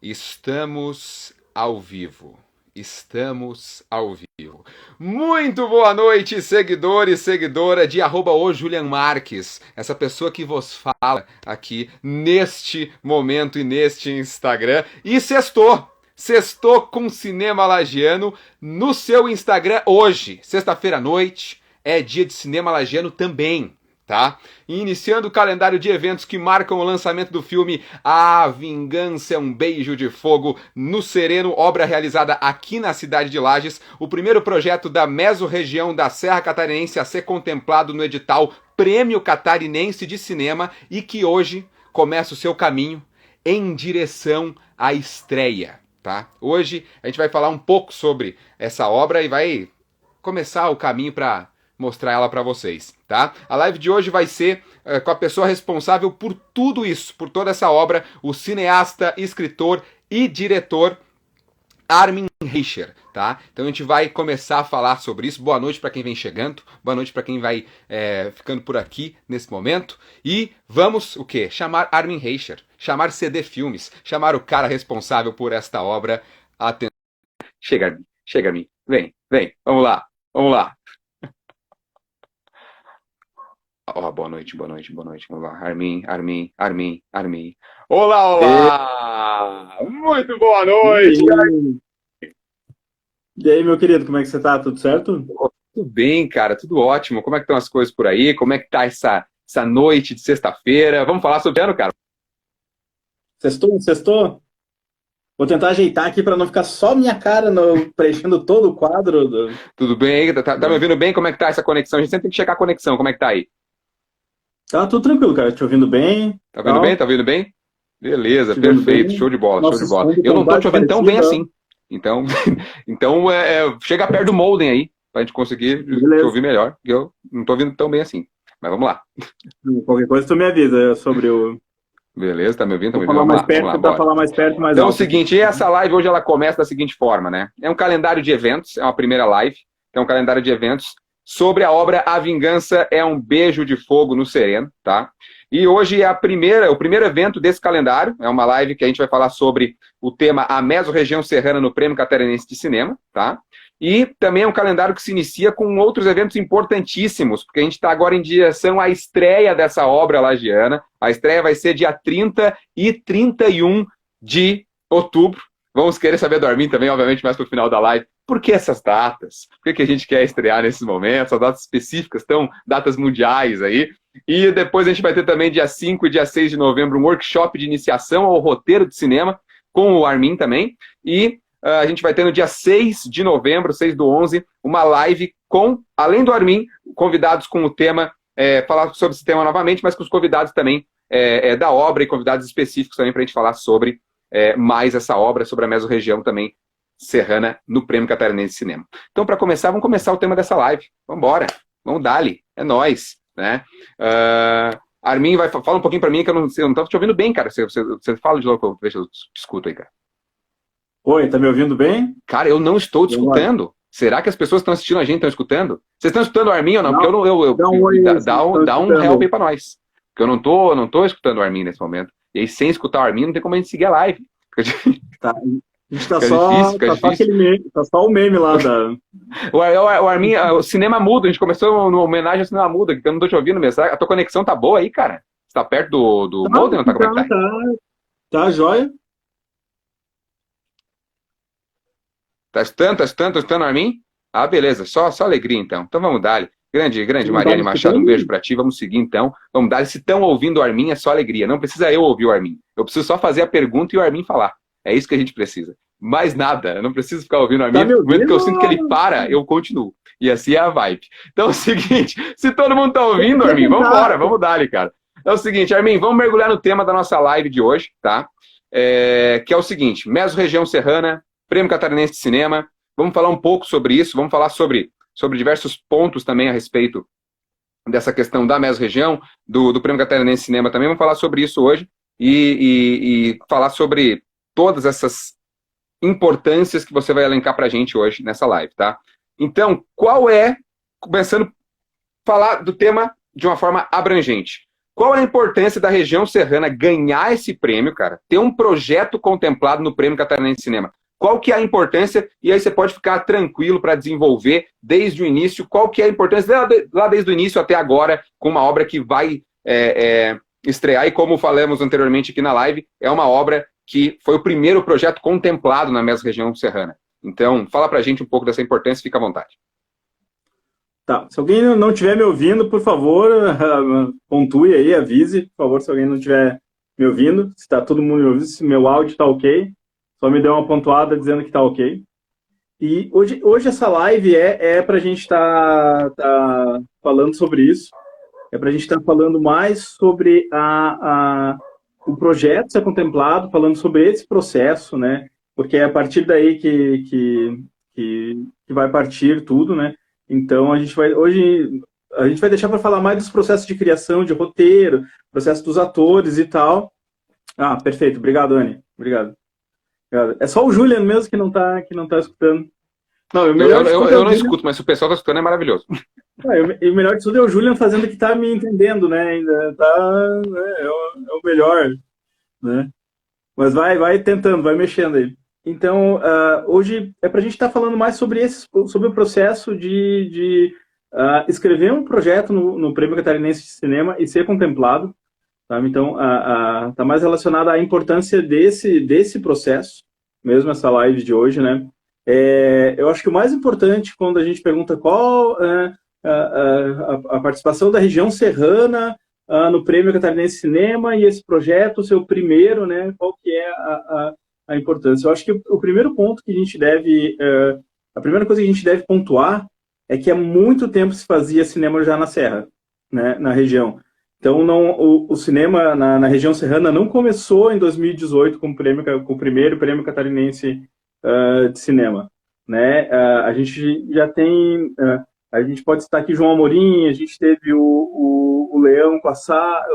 Estamos ao vivo. Estamos ao vivo. Muito boa noite, seguidores e seguidora de @o Julian Marques, essa pessoa que vos fala aqui neste momento e neste Instagram. E sextou! Sextou com Cinema Lagiano no seu Instagram hoje, sexta-feira à noite, é dia de Cinema Lagiano também. Tá? E iniciando o calendário de eventos que marcam o lançamento do filme A Vingança é um Beijo de Fogo no Sereno, obra realizada aqui na cidade de Lages, o primeiro projeto da mesorregião da Serra Catarinense a ser contemplado no edital Prêmio Catarinense de Cinema e que hoje começa o seu caminho em direção à estreia. Tá? Hoje a gente vai falar um pouco sobre essa obra e vai começar o caminho para mostrar ela para vocês, tá? A live de hoje vai ser com a pessoa responsável por tudo isso, por toda essa obra, o cineasta, escritor e diretor Armin Reicher, tá? Então a gente vai começar a falar sobre isso. Boa noite para quem vem chegando, boa noite para quem vai ficando por aqui nesse momento. E vamos, o quê? Chamar Armin Reicher, chamar CD Filmes, chamar o cara responsável por esta obra. Atenção. Chega a mim, vem, vamos lá. Boa noite. Vamos lá. Armin. Olá! Muito boa noite! E aí, meu querido, como é que você tá? Tudo certo? Tudo bem, cara, tudo ótimo. Como é que estão as coisas por aí? Como é que tá essa noite de sexta-feira? Vamos falar sobre o ano, cara? Sextou? Vou tentar ajeitar aqui para não ficar só minha cara preenchendo todo o quadro. Tudo bem? Tá me ouvindo bem? Como é que tá essa conexão? A gente sempre tem que checar a conexão. Como é que tá aí? Tá tudo tranquilo, cara. Te ouvindo bem. Tá ouvindo bem? Beleza, perfeito. Bem. Show de bola. Eu não tô te ouvindo tão bem assim. Então chega perto do modem aí, pra gente conseguir te ouvir melhor. Eu não tô ouvindo tão bem assim. Mas vamos lá. Qualquer coisa tu me avisa sobre o... Beleza, tá me ouvindo? Vamos lá, falar mais perto, mais então alto. É o seguinte, essa live hoje ela começa da seguinte forma, né? É um calendário de eventos, é uma primeira live, é um calendário de eventos sobre a obra A Vingança é um Beijo de Fogo no Sereno, tá? E hoje é o primeiro evento desse calendário, é uma live que a gente vai falar sobre o tema A Mesorregião Serrana no Prêmio Catarinense de Cinema, tá? E também é um calendário que se inicia com outros eventos importantíssimos, porque a gente está agora em direção à estreia dessa obra lagiana. A estreia vai ser dia 30 e 31 de outubro. Vamos querer saber do Armin também, obviamente, mais para o final da live. Por que essas datas? Por que a gente quer estrear nesses momentos? As datas específicas, datas mundiais aí. E depois a gente vai ter também dia 5 e dia 6 de novembro um workshop de iniciação ao roteiro de cinema com o Armin também. E a gente vai ter no dia 6 de novembro, 6/11, uma live com, além do Armin, convidados com o tema, falar sobre esse tema novamente, mas com os convidados também da obra e convidados específicos também para a gente falar sobre mais essa obra, sobre a mesorregião também serrana no Prêmio Catarinense de Cinema. Então, para começar, vamos começar o tema dessa live. Vamos embora, vamos dali, é nóis, né? Armin, fala um pouquinho para mim, que eu não estou te ouvindo bem, cara. Você fala de novo, deixa eu te escuto aí, cara. Oi, tá me ouvindo bem? Cara, eu não estou te escutando. Será que as pessoas que estão assistindo a gente estão escutando? Vocês estão escutando o Armin ou não? Porque dá um help aí pra nós. Porque eu não tô escutando o Armin nesse momento. E aí, sem escutar o Armin, não tem como a gente seguir a live. Tá. A gente tá só o meme lá da... O Armin, o cinema mudo, a gente começou numa homenagem ao cinema mudo, que eu não tô te ouvindo mesmo. A tua conexão tá boa aí, cara? Você tá perto do modem ou não tá? Como é que tá? Tá, joia. Tá escutando, Armin? Ah, beleza, só alegria então. Então vamos dar. Grande Mariane Machado, um beijo pra ti. Vamos seguir então. Vamos dar. Se estão ouvindo o Armin, é só alegria. Não precisa eu ouvir o Armin. Eu preciso só fazer a pergunta e o Armin falar. É isso que a gente precisa. Mais nada. Eu não preciso ficar ouvindo o Armin. No momento que eu sinto que ele para, eu continuo. E assim é a vibe. Então é o seguinte, se todo mundo tá ouvindo, Armin, vamos embora, vamos dar, cara. É o seguinte, Armin, vamos mergulhar no tema da nossa live de hoje, tá? Que é o seguinte, mesorregião serrana, Prêmio Catarinense de Cinema. Vamos falar um pouco sobre isso, vamos falar sobre diversos pontos também a respeito dessa questão da mesorregião, do Prêmio Catarinense de Cinema também. Vamos falar sobre isso hoje e falar sobre todas essas importâncias que você vai elencar pra gente hoje nessa live, tá? Então, começando a falar do tema de uma forma abrangente, Qual é a importância da região serrana ganhar esse prêmio, cara? Ter um projeto contemplado no Prêmio Catarinense de Cinema. Qual que é a importância? E aí você pode ficar tranquilo para desenvolver desde o início. Qual que é a importância lá desde o início até agora, com uma obra que vai estrear. E como falamos anteriormente aqui na live, é uma obra que foi o primeiro projeto contemplado na mesma região serrana. Então, fala pra gente um pouco dessa importância, fica à vontade. Tá, se alguém não estiver me ouvindo, por favor, pontue aí, avise, por favor, se alguém não estiver me ouvindo, se está todo mundo me ouvindo, se meu áudio está ok, só me dê uma pontuada dizendo que está ok. E hoje essa live é para a gente estar falando sobre isso, é para a gente estar falando mais sobre o projeto ser contemplado, falando sobre esse processo, né? Porque é a partir daí que vai partir tudo, né? Então, hoje a gente vai deixar para falar mais dos processos de criação, de roteiro, processo dos atores e tal. Ah, perfeito. Obrigado, Anny. Obrigado. É só o Julian mesmo que não tá escutando. Não, eu não escuto, mas se o pessoal tá escutando é maravilhoso. O melhor de tudo é o Julian fazendo que tá me entendendo, né? Ainda tá, né? É o melhor, né? Mas vai tentando, vai mexendo aí. Então, hoje é para a gente estar falando mais sobre o processo de escrever um projeto no Prêmio Catarinense de Cinema e ser contemplado. Tá? Então, está mais relacionado à importância desse processo, mesmo essa live de hoje, né? Eu acho que o mais importante quando a gente pergunta qual a participação da região serrana no Prêmio Catarinense de Cinema e esse projeto, o seu primeiro, né? Qual que é a importância? Eu acho que o primeiro ponto que a gente deve, a primeira coisa que a gente deve pontuar é que há muito tempo se fazia cinema já na Serra, né? Na região. Então, o cinema na região serrana não começou em 2018 com o primeiro Prêmio Catarinense de Cinema, né? A gente já tem... a gente pode citar aqui João Amorim, a gente teve o Leão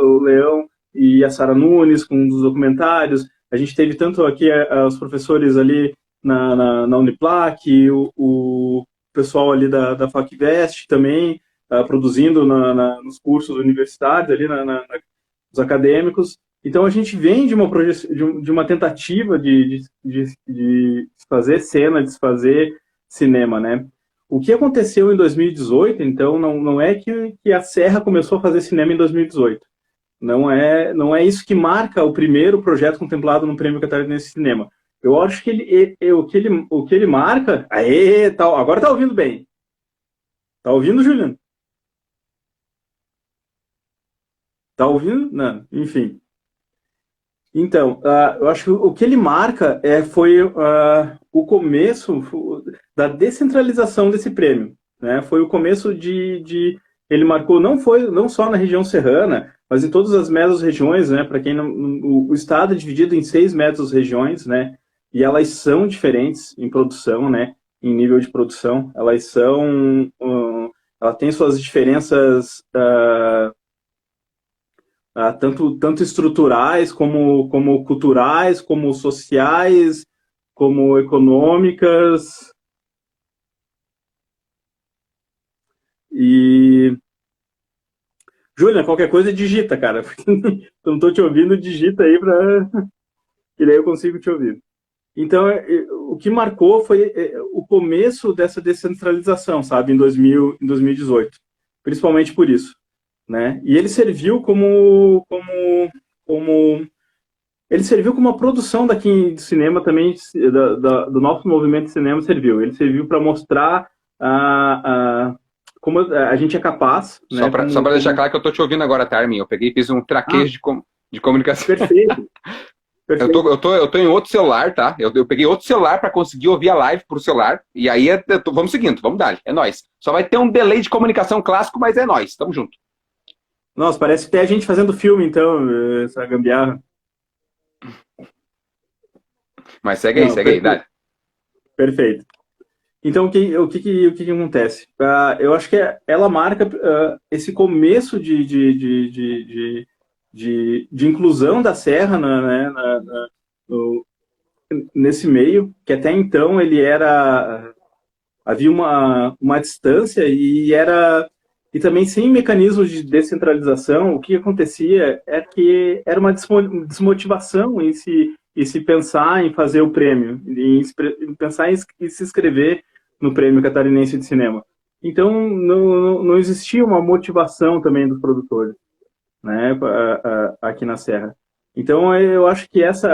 o Leão e a Sara Nunes com um dos documentários, a gente teve tanto aqui os professores ali na Uniplac, o pessoal ali da FacVest também, produzindo nos cursos universitários, ali nos acadêmicos. Então, a gente vem de uma tentativa de fazer cena, de fazer cinema, né? O que aconteceu em 2018, então, não é que a Serra começou a fazer cinema em 2018. Não é isso que marca o primeiro projeto contemplado no Prêmio Catarinense de Cinema. Eu acho que o que ele marca... Aê, tal, agora tá ouvindo bem. Tá ouvindo, Juliano? Tá ouvindo? Não, enfim. Então, eu acho que o que ele marca foi o começo da descentralização desse prêmio, né? Foi o começo ele marcou não só na região serrana, mas em todas as mesorregiões, né? Para quem não, o estado é dividido em 6 mesorregiões, né? E elas são diferentes em produção, né? Em nível de produção, ela tem suas diferenças tanto estruturais como culturais, como sociais, como econômicas. E Júlia, qualquer coisa digita, cara. Eu não estou te ouvindo, digita aí que daí eu consigo te ouvir. Então, o que marcou foi o começo dessa descentralização, sabe, em 2018. Principalmente por isso, né? E ele serviu ele serviu como uma produção daqui de cinema também, do nosso movimento de cinema serviu. Ele serviu para mostrar como a gente é capaz. Só para deixar claro que eu estou te ouvindo agora, tá, Armin? Eu peguei e fiz um traquejo de comunicação. Perfeito. Perfeito. Eu tô em outro celular, tá? Eu peguei outro celular para conseguir ouvir a live pro celular. E aí, vamos seguindo, vamos dar. É nóis. Só vai ter um delay de comunicação clássico, mas é nóis. Tamo junto. Nossa, parece que tem a gente fazendo filme, então, essa gambiarra. Mas segue aí, dá. Perfeito. Então, o que acontece? Eu acho que ela marca esse começo de inclusão da Serra nesse meio, que até então havia uma distância e e também sem mecanismos de descentralização, o que acontecia é que era uma desmotivação em se pensar em fazer o prêmio, em pensar em se inscrever no Prêmio Catarinense de Cinema. Então, não existia uma motivação também dos produtores, né, aqui na Serra. Então, eu acho que essa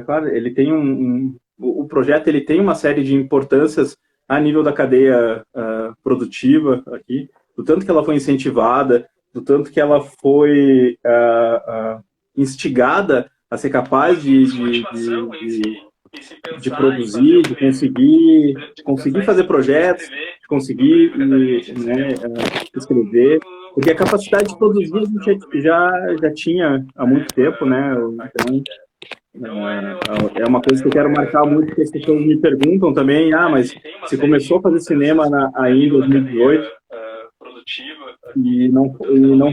claro, ele tem o projeto ele tem uma série de importâncias a nível da cadeia produtiva aqui, do tanto que ela foi incentivada, do tanto que ela foi instigada a ser capaz de produzir, de conseguir fazer projetos, de conseguir, né, escrever, porque a capacidade de produzir a gente já tinha há muito tempo, né? Então, é uma coisa que eu quero marcar muito, que as pessoas me perguntam também, mas você começou a fazer cinema aí em 2018, e não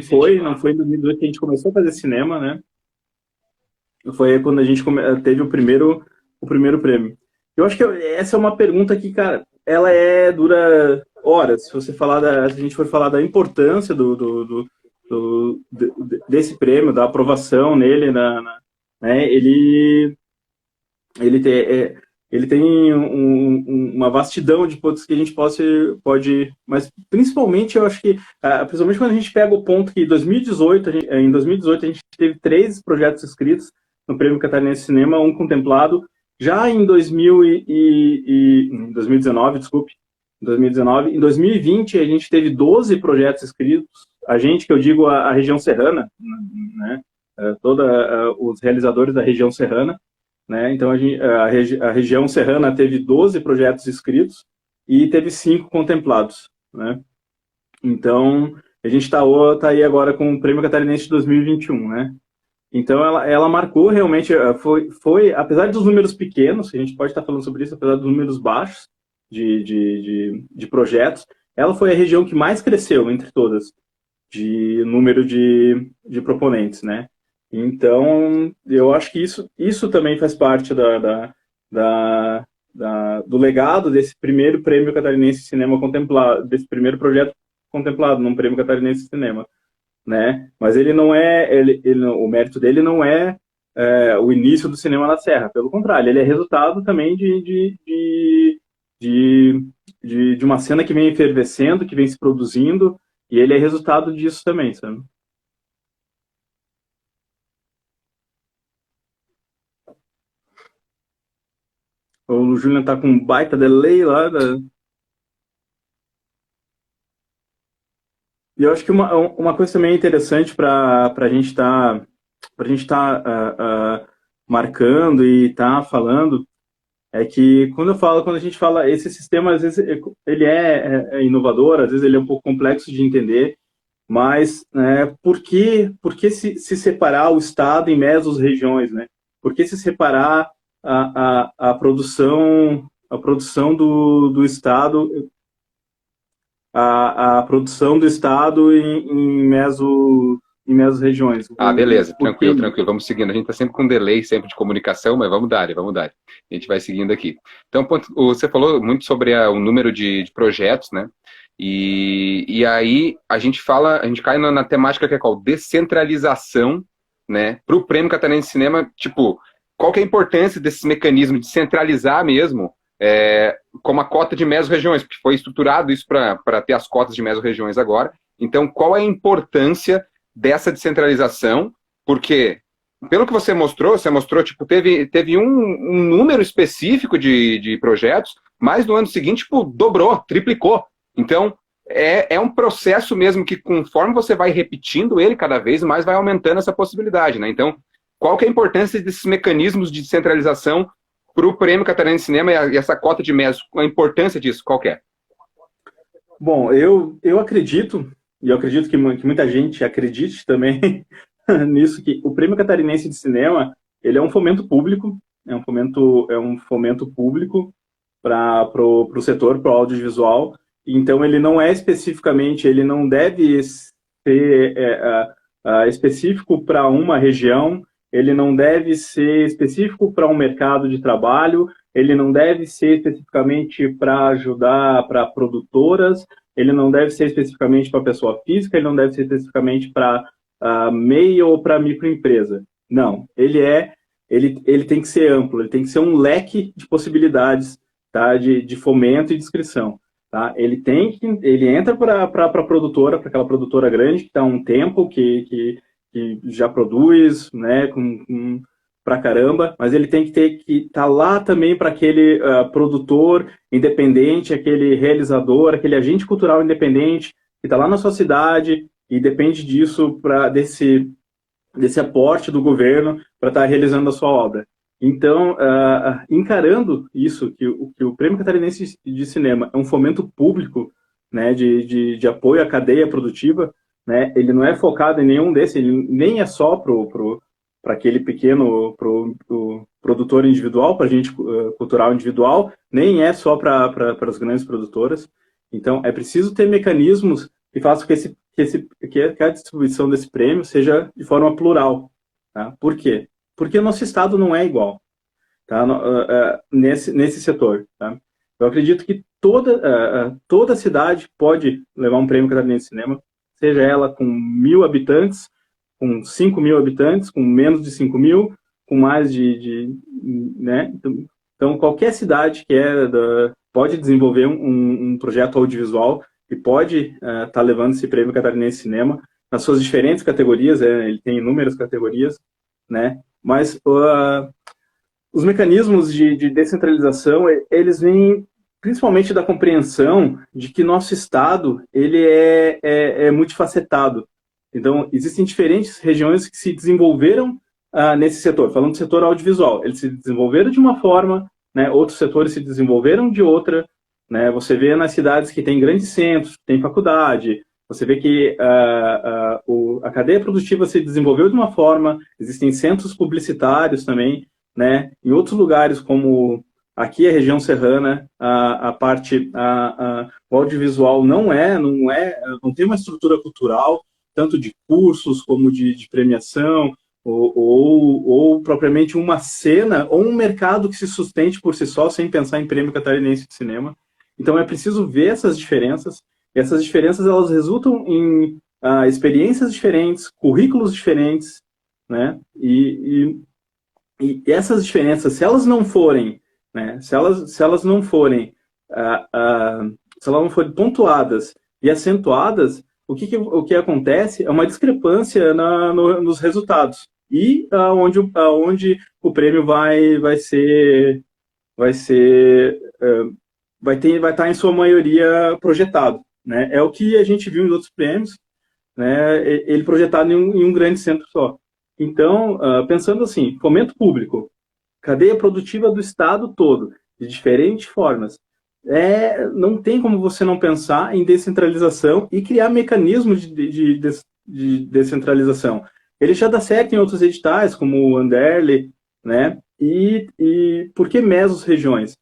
foi em 2018 que a gente começou a fazer cinema, né? Foi quando a gente teve o primeiro prêmio. Eu acho que essa é uma pergunta que, cara, ela dura horas. Se a gente for falar da importância desse prêmio, da aprovação nele, né, ele tem uma vastidão de pontos que a gente pode, mas principalmente eu acho que, principalmente quando a gente pega o ponto que em 2018 a gente teve 3 projetos inscritos no Prêmio Catarinense de Cinema, um contemplado. Já em 2019, desculpe, em 2020 a gente teve 12 projetos inscritos, que eu digo a região serrana, né, os realizadores da região serrana, né, então a região serrana teve 12 projetos inscritos e teve 5 contemplados, né, então a gente está aí agora com o Prêmio Catarinense de 2021, né. Então, ela marcou realmente, apesar dos números pequenos, a gente pode estar falando sobre isso, apesar dos números baixos de projetos, ela foi a região que mais cresceu entre todas, de número de proponentes, né? Então, eu acho que isso também faz parte do legado desse primeiro Prêmio Catarinense de Cinema contemplado, desse primeiro projeto contemplado num Prêmio Catarinense de Cinema, né? Mas ele não o mérito dele não é o início do cinema na Serra, pelo contrário, ele é resultado também de uma cena que vem efervescendo, que vem se produzindo, e ele é resultado disso também, sabe? O Julian tá com um baita delay lá. E eu acho que uma coisa também interessante para a gente estar marcando e estar falando é que quando a gente fala esse sistema, às vezes ele é inovador, às vezes ele é um pouco complexo de entender, mas por que se separar o Estado em mesorregiões, né? Por que se separar a produção do Estado, a produção do Estado em mesorregiões? Beleza, tranquilo. Vamos seguindo. A gente está sempre com delay, sempre de comunicação, mas vamos dar. A gente vai seguindo aqui. Então, você falou muito sobre o número de projetos, né? E aí a gente cai na temática que é qual? Descentralização, né? Para o Prêmio Catarinense de Cinema, tipo, qual que é a importância desses mecanismos de centralizar mesmo, como a cota de mesorregiões, porque foi estruturado isso para ter as cotas de mesorregiões agora. Então, qual é a importância dessa descentralização? Porque, pelo que você mostrou, tipo, teve um número específico de projetos, mas no ano seguinte, tipo, dobrou, triplicou. Então, é um processo mesmo que, conforme você vai repetindo ele, cada vez mais vai aumentando essa possibilidade, né? Então, qual que é a importância desses mecanismos de descentralização para o Prêmio Catarinense de Cinema e essa cota de mesos? A importância disso, qual que é? Bom, eu acredito, e eu acredito que muita gente acredite também nisso, que o Prêmio Catarinense de Cinema, ele é um fomento público, é um fomento público para o setor, para o audiovisual. Então, ele não é especificamente, ele não deve ser específico para uma região, ele não deve ser específico para um mercado de trabalho, ele não deve ser especificamente para ajudar para produtoras, ele não deve ser especificamente para pessoa física, ele não deve ser especificamente para MEI ou para microempresa. Não, ele tem que ser amplo, ele tem que ser um leque de possibilidades, tá, de fomento e de inscrição. Tá? Ele entra para a produtora, para aquela produtora grande que está há um tempo, que já produz, né, pra caramba, mas ele tem que estar lá também para aquele produtor independente, aquele realizador, aquele agente cultural independente que está lá na sua cidade e depende disso, desse aporte do governo para estar realizando a sua obra. Então, encarando isso, que o Prêmio Catarinense de Cinema é um fomento público, né, de apoio à cadeia produtiva, né, ele não é focado em nenhum desses, ele nem é só para aquele pequeno pro produtor individual, para a gente cultural individual, nem é só para as grandes produtoras. Então, é preciso ter mecanismos que façam que a distribuição desse prêmio seja de forma plural. Tá? Por quê? Porque o nosso estado não é igual, tá? Nesse setor. Tá? Eu acredito que toda cidade pode levar um prêmio Catarinense de Cinema, seja ela com 1.000 habitantes, com 5.000 habitantes, com menos de 5.000, com mais né? Então, qualquer cidade que pode desenvolver um projeto audiovisual e pode estar levando esse prêmio Catarinense de Cinema nas suas diferentes categorias, ele tem inúmeras categorias, né? Mas os mecanismos de descentralização, eles vêm principalmente da compreensão de que nosso Estado ele é multifacetado. Então, existem diferentes regiões que se desenvolveram nesse setor. Falando do setor audiovisual, eles se desenvolveram de uma forma, né, outros setores se desenvolveram de outra. Né? Você vê nas cidades que tem grandes centros, tem faculdade, você vê que a cadeia produtiva se desenvolveu de uma forma, existem centros publicitários também, né? Em outros lugares, como aqui a região serrana, o audiovisual não tem uma estrutura cultural, tanto de cursos como de premiação, ou propriamente uma cena, ou um mercado que se sustente por si só, sem pensar em prêmio catarinense de cinema. Então é preciso ver essas diferenças, e essas diferenças elas resultam em experiências diferentes, currículos diferentes, né? E essas diferenças, se elas não forem, né, se elas não forem pontuadas e acentuadas, o que acontece é uma discrepância nos resultados e onde o prêmio vai estar em sua maioria projetado, né? É o que a gente viu em outros prêmios, né? Ele projetado em um grande centro só. Então, pensando assim, fomento público, cadeia produtiva do Estado todo, de diferentes formas, não tem como você não pensar em descentralização e criar mecanismos de descentralização. Ele já dá certo em outros editais, como o Anderle, né? E por que mesorregiões?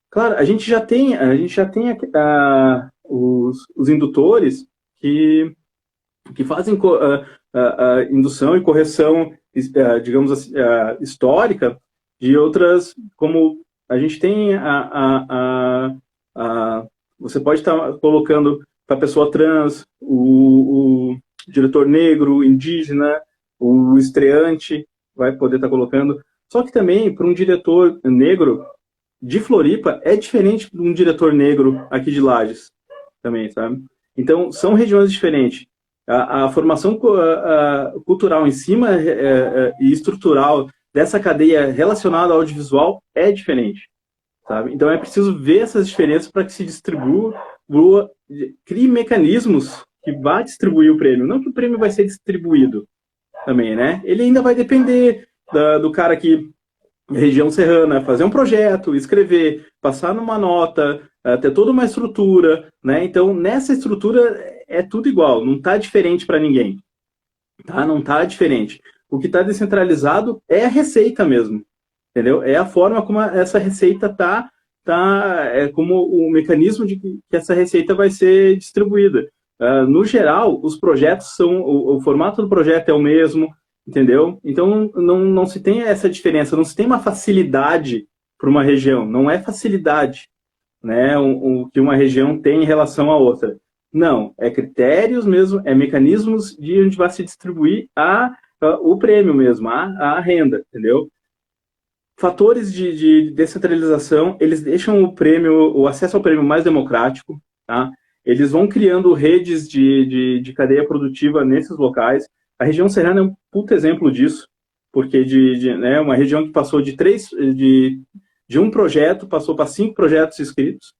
Claro, a gente já tem os indutores que fazem indução e correção, digamos assim, histórica de outras, como a gente tem você pode estar colocando para a pessoa trans, o diretor negro, indígena, o estreante, vai poder estar colocando. Só que também, para um diretor negro de Floripa, é diferente de um diretor negro aqui de Lages, também, sabe? Então, são regiões diferentes. A formação cultural em cima e estrutural dessa cadeia relacionada ao audiovisual é diferente, sabe? Então, é preciso ver essas diferenças para que se distribua, crie mecanismos que vá distribuir o prêmio. Não que o prêmio vai ser distribuído também, né? Ele ainda vai depender do cara que região serrana, fazer um projeto, escrever, passar numa nota, ter toda uma estrutura, né? Então, nessa estrutura é tudo igual, não está diferente para ninguém, tá? Não está diferente. O que está descentralizado é a receita mesmo, entendeu? É a forma como essa receita como o mecanismo de que essa receita vai ser distribuída. No geral, os projetos o formato do projeto é o mesmo, entendeu? Então não se tem essa diferença, não se tem uma facilidade para uma região, não é facilidade, né, o que uma região tem em relação à outra. Não, é critérios mesmo, é mecanismos de onde vai se distribuir o prêmio mesmo, a renda, entendeu? Fatores de descentralização, eles deixam o acesso ao prêmio mais democrático, tá? Eles vão criando redes de cadeia produtiva nesses locais. A região serrana é um puto exemplo disso, porque né, uma região que passou de um projeto, passou para 5 projetos inscritos,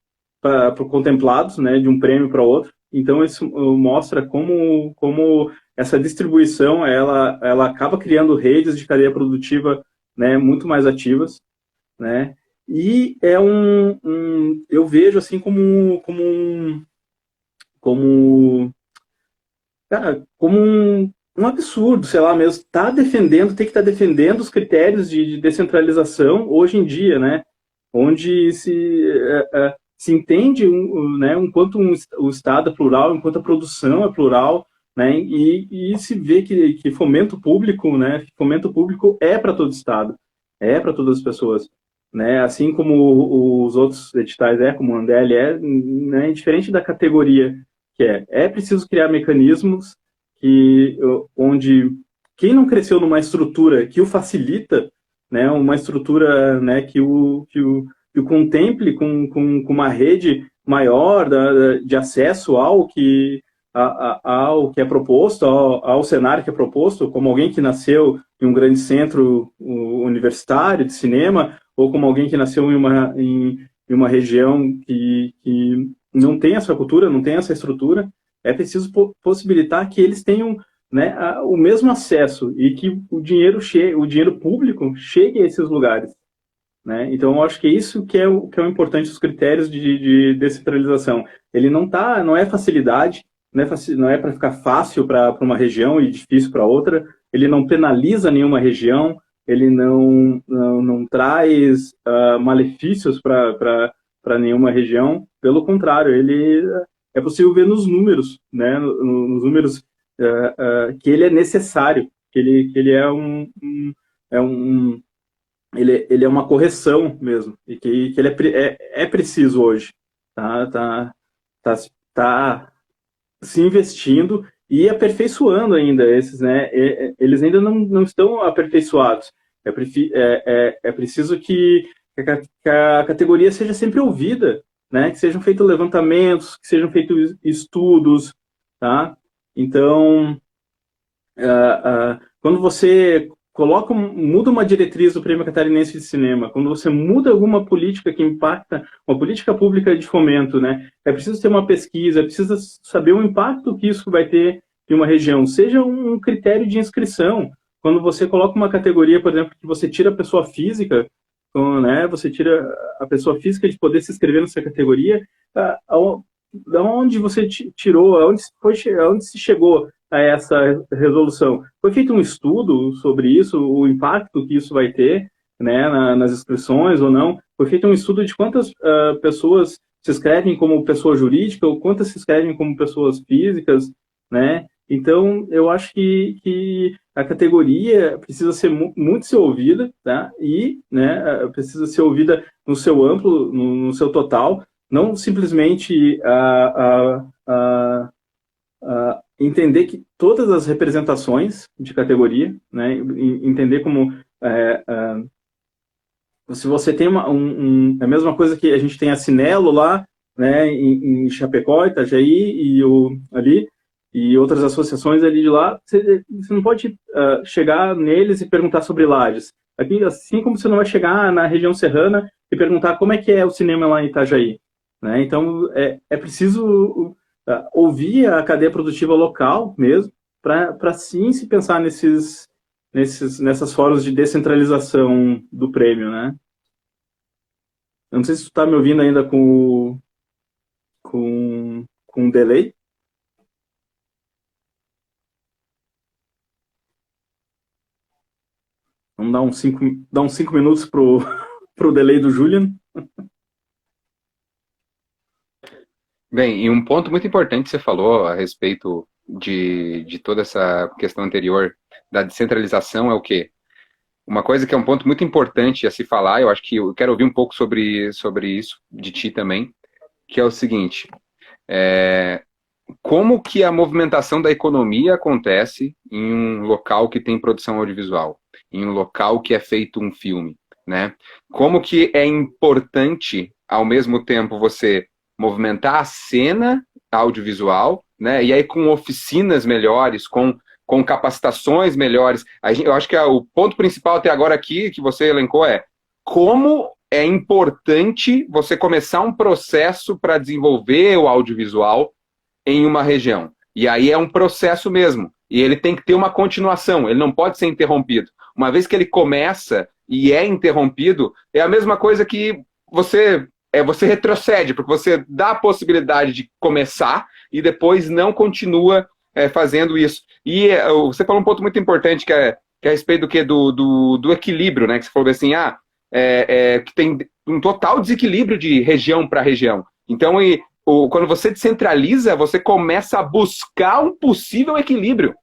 contemplados, né, de um prêmio para outro. Então, isso mostra como essa distribuição, ela acaba criando redes de cadeia produtiva, né, muito mais ativas, né? E eu vejo assim como um absurdo, sei lá mesmo, tem que estar defendendo os critérios de descentralização hoje em dia, né? Onde se entende, né, enquanto o Estado é plural, enquanto a produção é plural, né? E se vê que fomento público, né? Fomento público é para todo Estado, é para todas as pessoas, né? Assim como os outros editais como o Andel né? Diferente da categoria que é preciso criar mecanismos onde quem não cresceu numa estrutura que o facilita, né? Uma estrutura, né? Que o contemple com uma rede maior de acesso ao que é proposto, ao cenário que é proposto, como alguém que nasceu em um grande centro universitário de cinema, ou como alguém que nasceu em uma região que não tem essa cultura, não tem essa estrutura. É preciso possibilitar que eles tenham, né, o mesmo acesso e que o dinheiro público chegue a esses lugares, né? Então, eu acho que é isso que é o importante, os critérios de descentralização. Ele não é facilidade, não é para ficar fácil para uma região e difícil para outra, ele não penaliza nenhuma região, ele não traz malefícios para nenhuma região, pelo contrário, ele é possível ver nos números, né? Nos números que ele é necessário, que ele é um ele é uma correção mesmo, e que ele é preciso hoje. Tá, tá se investindo e aperfeiçoando ainda esses, né? Eles ainda não estão aperfeiçoados. É preciso que a categoria seja sempre ouvida, né? Que sejam feitos levantamentos, que sejam feitos estudos, tá? Então, quando você muda uma diretriz do Prêmio Catarinense de Cinema, quando você muda alguma política que impacta, uma política pública de fomento, né? É preciso ter uma pesquisa, é preciso saber o impacto que isso vai ter em uma região, seja um critério de inscrição. Quando você coloca uma categoria, por exemplo, que você tira a pessoa física, então, né? Você tira a pessoa física de poder se inscrever nessa categoria, da onde você tirou, aonde se chegou a essa resolução? Foi feito um estudo sobre isso, o impacto que isso vai ter, né, nas inscrições ou não? Foi feito um estudo de quantas pessoas se inscrevem como pessoa jurídica ou quantas se inscrevem como pessoas físicas, né? Então, eu acho que a categoria precisa ser muito ser ouvida, tá? E, né, precisa ser ouvida no seu amplo, no seu total, não simplesmente entender que todas as representações de categoria, né, entender como se você tem a mesma coisa que a gente tem a Cinelo lá, né, em Chapecó, Itajaí ali, e outras associações ali de lá, você não pode chegar neles e perguntar sobre Lages. Aqui, assim como você não vai chegar na região serrana e perguntar como é que é o cinema lá em Itajaí, né? Então, é preciso ouvir a cadeia produtiva local mesmo, para sim se pensar nessas formas de descentralização do prêmio, né? Eu não sei se tu está me ouvindo ainda com delay. Vamos dar uns 5 minutos pro delay do Julian. Bem, e um ponto muito importante que você falou a respeito de toda essa questão anterior da descentralização é o quê? Uma coisa que é um ponto muito importante a se falar, eu acho que eu quero ouvir um pouco sobre isso de ti também, que é o seguinte, como que a movimentação da economia acontece em um local que tem produção audiovisual, em um local que é feito um filme, né? Como que é importante, ao mesmo tempo, você movimentar a cena audiovisual, né? E aí com oficinas melhores, com capacitações melhores. Eu acho que o ponto principal até agora aqui, que você elencou, é como é importante você começar um processo para desenvolver o audiovisual em uma região. E aí é um processo mesmo. E ele tem que ter uma continuação, ele não pode ser interrompido. Uma vez que ele começa e é interrompido, é a mesma coisa que você retrocede, porque você dá a possibilidade de começar e depois não continua fazendo isso. E você falou um ponto muito importante que é a respeito do equilíbrio, né? Que você falou assim, que tem um total desequilíbrio de região para região. Então, quando você descentraliza, você começa a buscar um possível equilíbrio.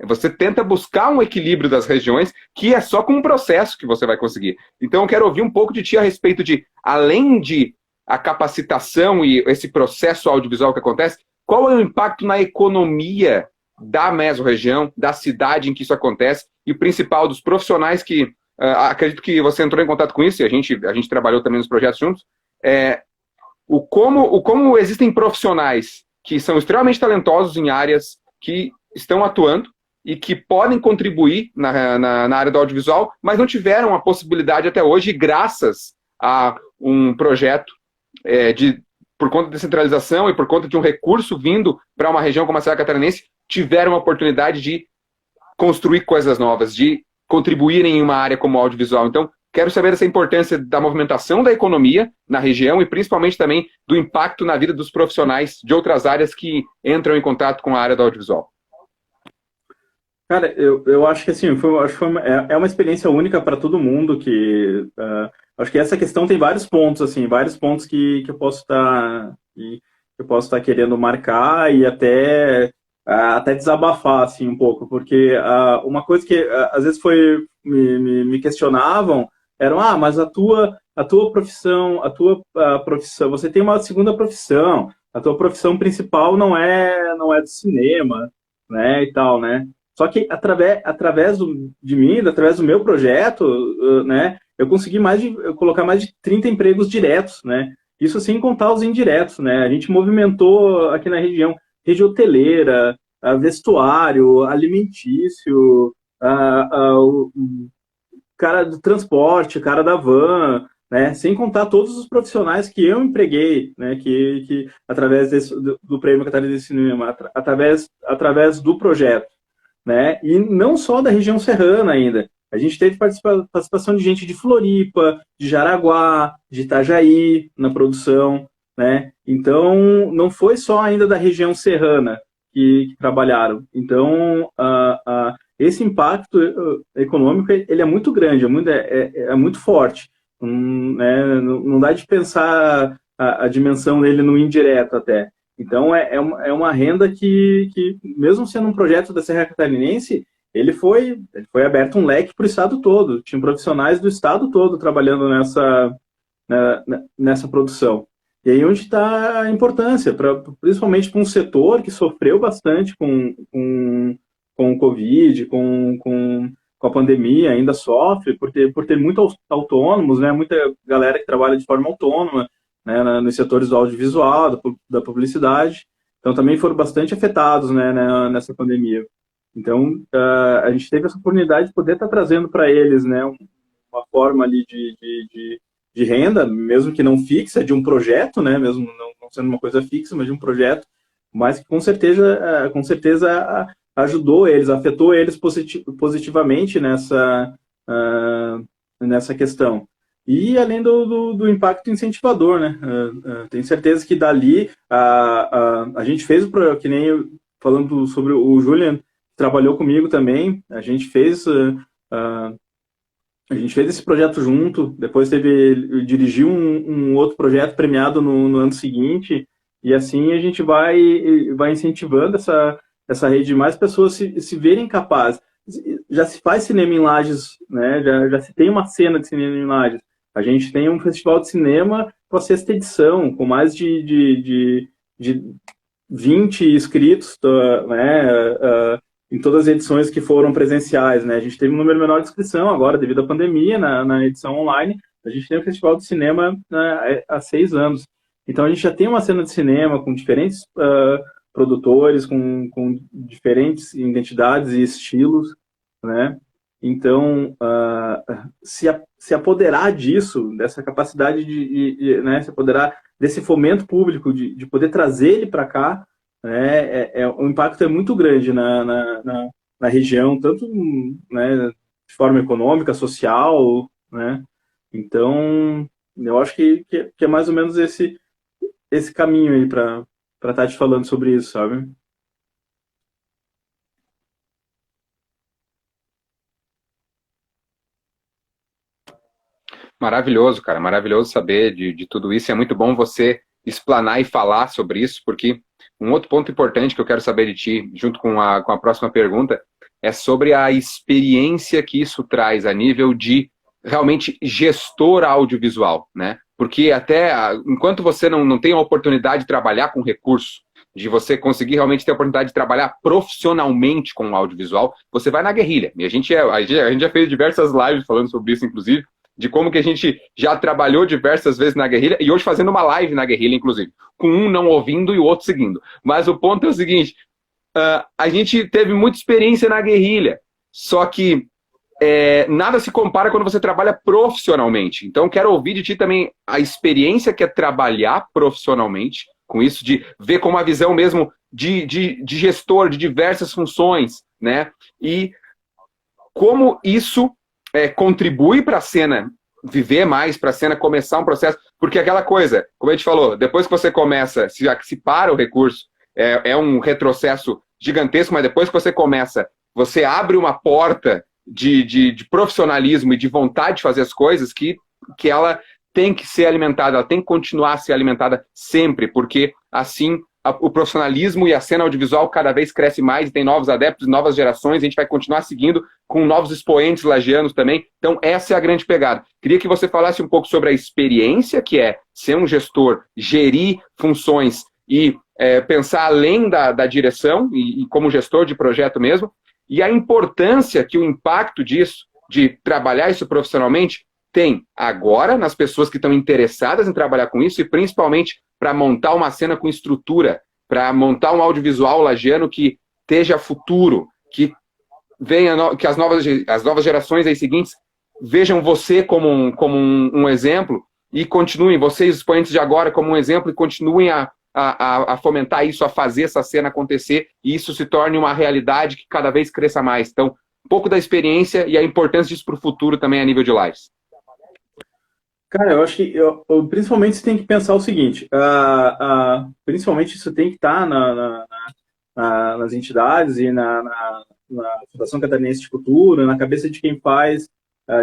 Você tenta buscar um equilíbrio das regiões, que é só com um processo que você vai conseguir. Então, eu quero ouvir um pouco de ti a respeito de, além de a capacitação e esse processo audiovisual que acontece, qual é o impacto na economia da mesorregião, da cidade em que isso acontece, e o principal dos profissionais que, acredito que você entrou em contato com isso, e a gente trabalhou também nos projetos juntos, como existem profissionais que são extremamente talentosos em áreas que estão atuando e que podem contribuir na área do audiovisual, mas não tiveram a possibilidade até hoje, graças a um projeto por conta da descentralização e por conta de um recurso vindo para uma região como a Serra Catarinense, tiveram a oportunidade de construir coisas novas, de contribuir em uma área como audiovisual. Então, quero saber dessa importância da movimentação da economia na região e principalmente também do impacto na vida dos profissionais de outras áreas que entram em contato com a área do audiovisual. Cara, eu acho que assim, é uma experiência única para todo mundo, que acho que essa questão tem vários pontos, assim, vários pontos que eu posso estar querendo marcar e até desabafar, assim, um pouco, porque uma coisa que às vezes me questionavam eram, mas a tua profissão, você tem uma segunda profissão, a tua profissão principal não é do cinema, né, e tal, né? Só que através de mim, através do meu projeto, né, eu consegui colocar mais de 30 empregos diretos, né? Isso sem contar os indiretos, né? A gente movimentou aqui na região, rede hoteleira, vestuário, alimentício, o cara do transporte, o cara da van, né? Sem contar todos os profissionais que eu empreguei, né? Que através do Prêmio Catarinense de Cinema, através do projeto, né? E não só da região serrana ainda. A gente teve participação de gente de Floripa, de Jaraguá, de Itajaí na produção, né? Então, não foi só ainda da região serrana que trabalharam. Então, esse impacto econômico ele é muito grande, é muito forte. Né? Não dá de pensar a dimensão dele no indireto até. Então, é uma renda que, mesmo sendo um projeto da Serra Catarinense, ele foi aberto um leque para o estado todo. Tinha profissionais do estado todo trabalhando nessa produção. E aí onde está a importância, principalmente para um setor que sofreu bastante com o Covid, com a pandemia, ainda sofre por ter muitos autônomos, né, muita galera que trabalha de forma autônoma, né, nos setores do audiovisual, da publicidade. Então também foram bastante afetados, né, nessa pandemia. Então a gente teve essa oportunidade de poder estar trazendo para eles, né, uma forma ali de renda, mesmo que não fixa, de um projeto, né, mesmo não sendo uma coisa fixa, mas de um projeto, mas que com certeza ajudou eles, afetou eles positivamente nessa questão. E além do impacto incentivador, né? Tenho certeza que dali a gente fez que nem falando sobre o Julian, que trabalhou comigo também, a gente fez esse projeto junto, depois dirigiu um outro projeto premiado no ano seguinte, e assim a gente vai incentivando essa rede de mais pessoas se verem capazes. já se faz cinema em Lages, né? Já se tem uma cena de cinema em Lages. A gente tem um festival de cinema com a 6ª edição, com mais de 20 inscritos, né, em todas as edições que foram presenciais, né? A gente teve um número menor de inscrição agora, devido à pandemia, na edição online. A gente tem um festival de cinema, né, há 6 anos. Então a gente já tem uma cena de cinema com diferentes produtores, com diferentes identidades e estilos, né? Então, se apoderar disso, dessa capacidade né, se apoderar desse fomento público, de poder trazer ele para cá, né, o impacto é muito grande na região, tanto, né, de forma econômica, social, né? Então, eu acho que é mais ou menos esse caminho aí para estar te falando sobre isso, sabe? Maravilhoso, cara, maravilhoso saber de tudo isso. É muito bom você explanar e falar sobre isso, porque um outro ponto importante que eu quero saber de ti, junto com a próxima pergunta, é sobre a experiência que isso traz a nível de realmente gestor audiovisual, né? Porque até enquanto você não tem a oportunidade de trabalhar com recurso, de você conseguir realmente ter a oportunidade de trabalhar profissionalmente com o audiovisual, você vai na guerrilha. E a gente já fez diversas lives falando sobre isso, inclusive, de como que a gente já trabalhou diversas vezes na guerrilha, e hoje fazendo uma live na guerrilha, inclusive, com um não ouvindo e o outro seguindo. Mas o ponto é o seguinte, a gente teve muita experiência na guerrilha, só que nada se compara quando você trabalha profissionalmente. Então, quero ouvir de ti também a experiência que é trabalhar profissionalmente, com isso, de ver com uma visão mesmo de gestor de diversas funções, né? E como isso contribui para a cena viver mais, para a cena começar um processo, porque aquela coisa, como a gente falou, depois que você começa, se para o recurso, é um retrocesso gigantesco, mas depois que você começa, você abre uma porta de profissionalismo e de vontade de fazer as coisas que ela tem que ser alimentada, ela tem que continuar a ser alimentada sempre, porque assim o profissionalismo e a cena audiovisual cada vez cresce mais e tem novos adeptos, novas gerações, a gente vai continuar seguindo com novos expoentes lagianos também. Então essa é a grande pegada. Queria que você falasse um pouco sobre a experiência que é ser um gestor, gerir funções e pensar além da direção e como gestor de projeto mesmo, e a importância que o impacto disso, de trabalhar isso profissionalmente, tem agora nas pessoas que estão interessadas em trabalhar com isso e principalmente para montar uma cena com estrutura, para montar um audiovisual lagiano que esteja futuro, que venha, que as novas gerações aí seguintes vejam você como um exemplo e continuem, vocês expoentes de agora como um exemplo e continuem a fomentar isso, a fazer essa cena acontecer e isso se torne uma realidade que cada vez cresça mais. Então, um pouco da experiência e a importância disso para o futuro também a nível de lives. Cara, eu acho que principalmente você tem que pensar o seguinte, principalmente isso tem que estar nas entidades e na Fundação Catarinense de Cultura, na cabeça de quem faz,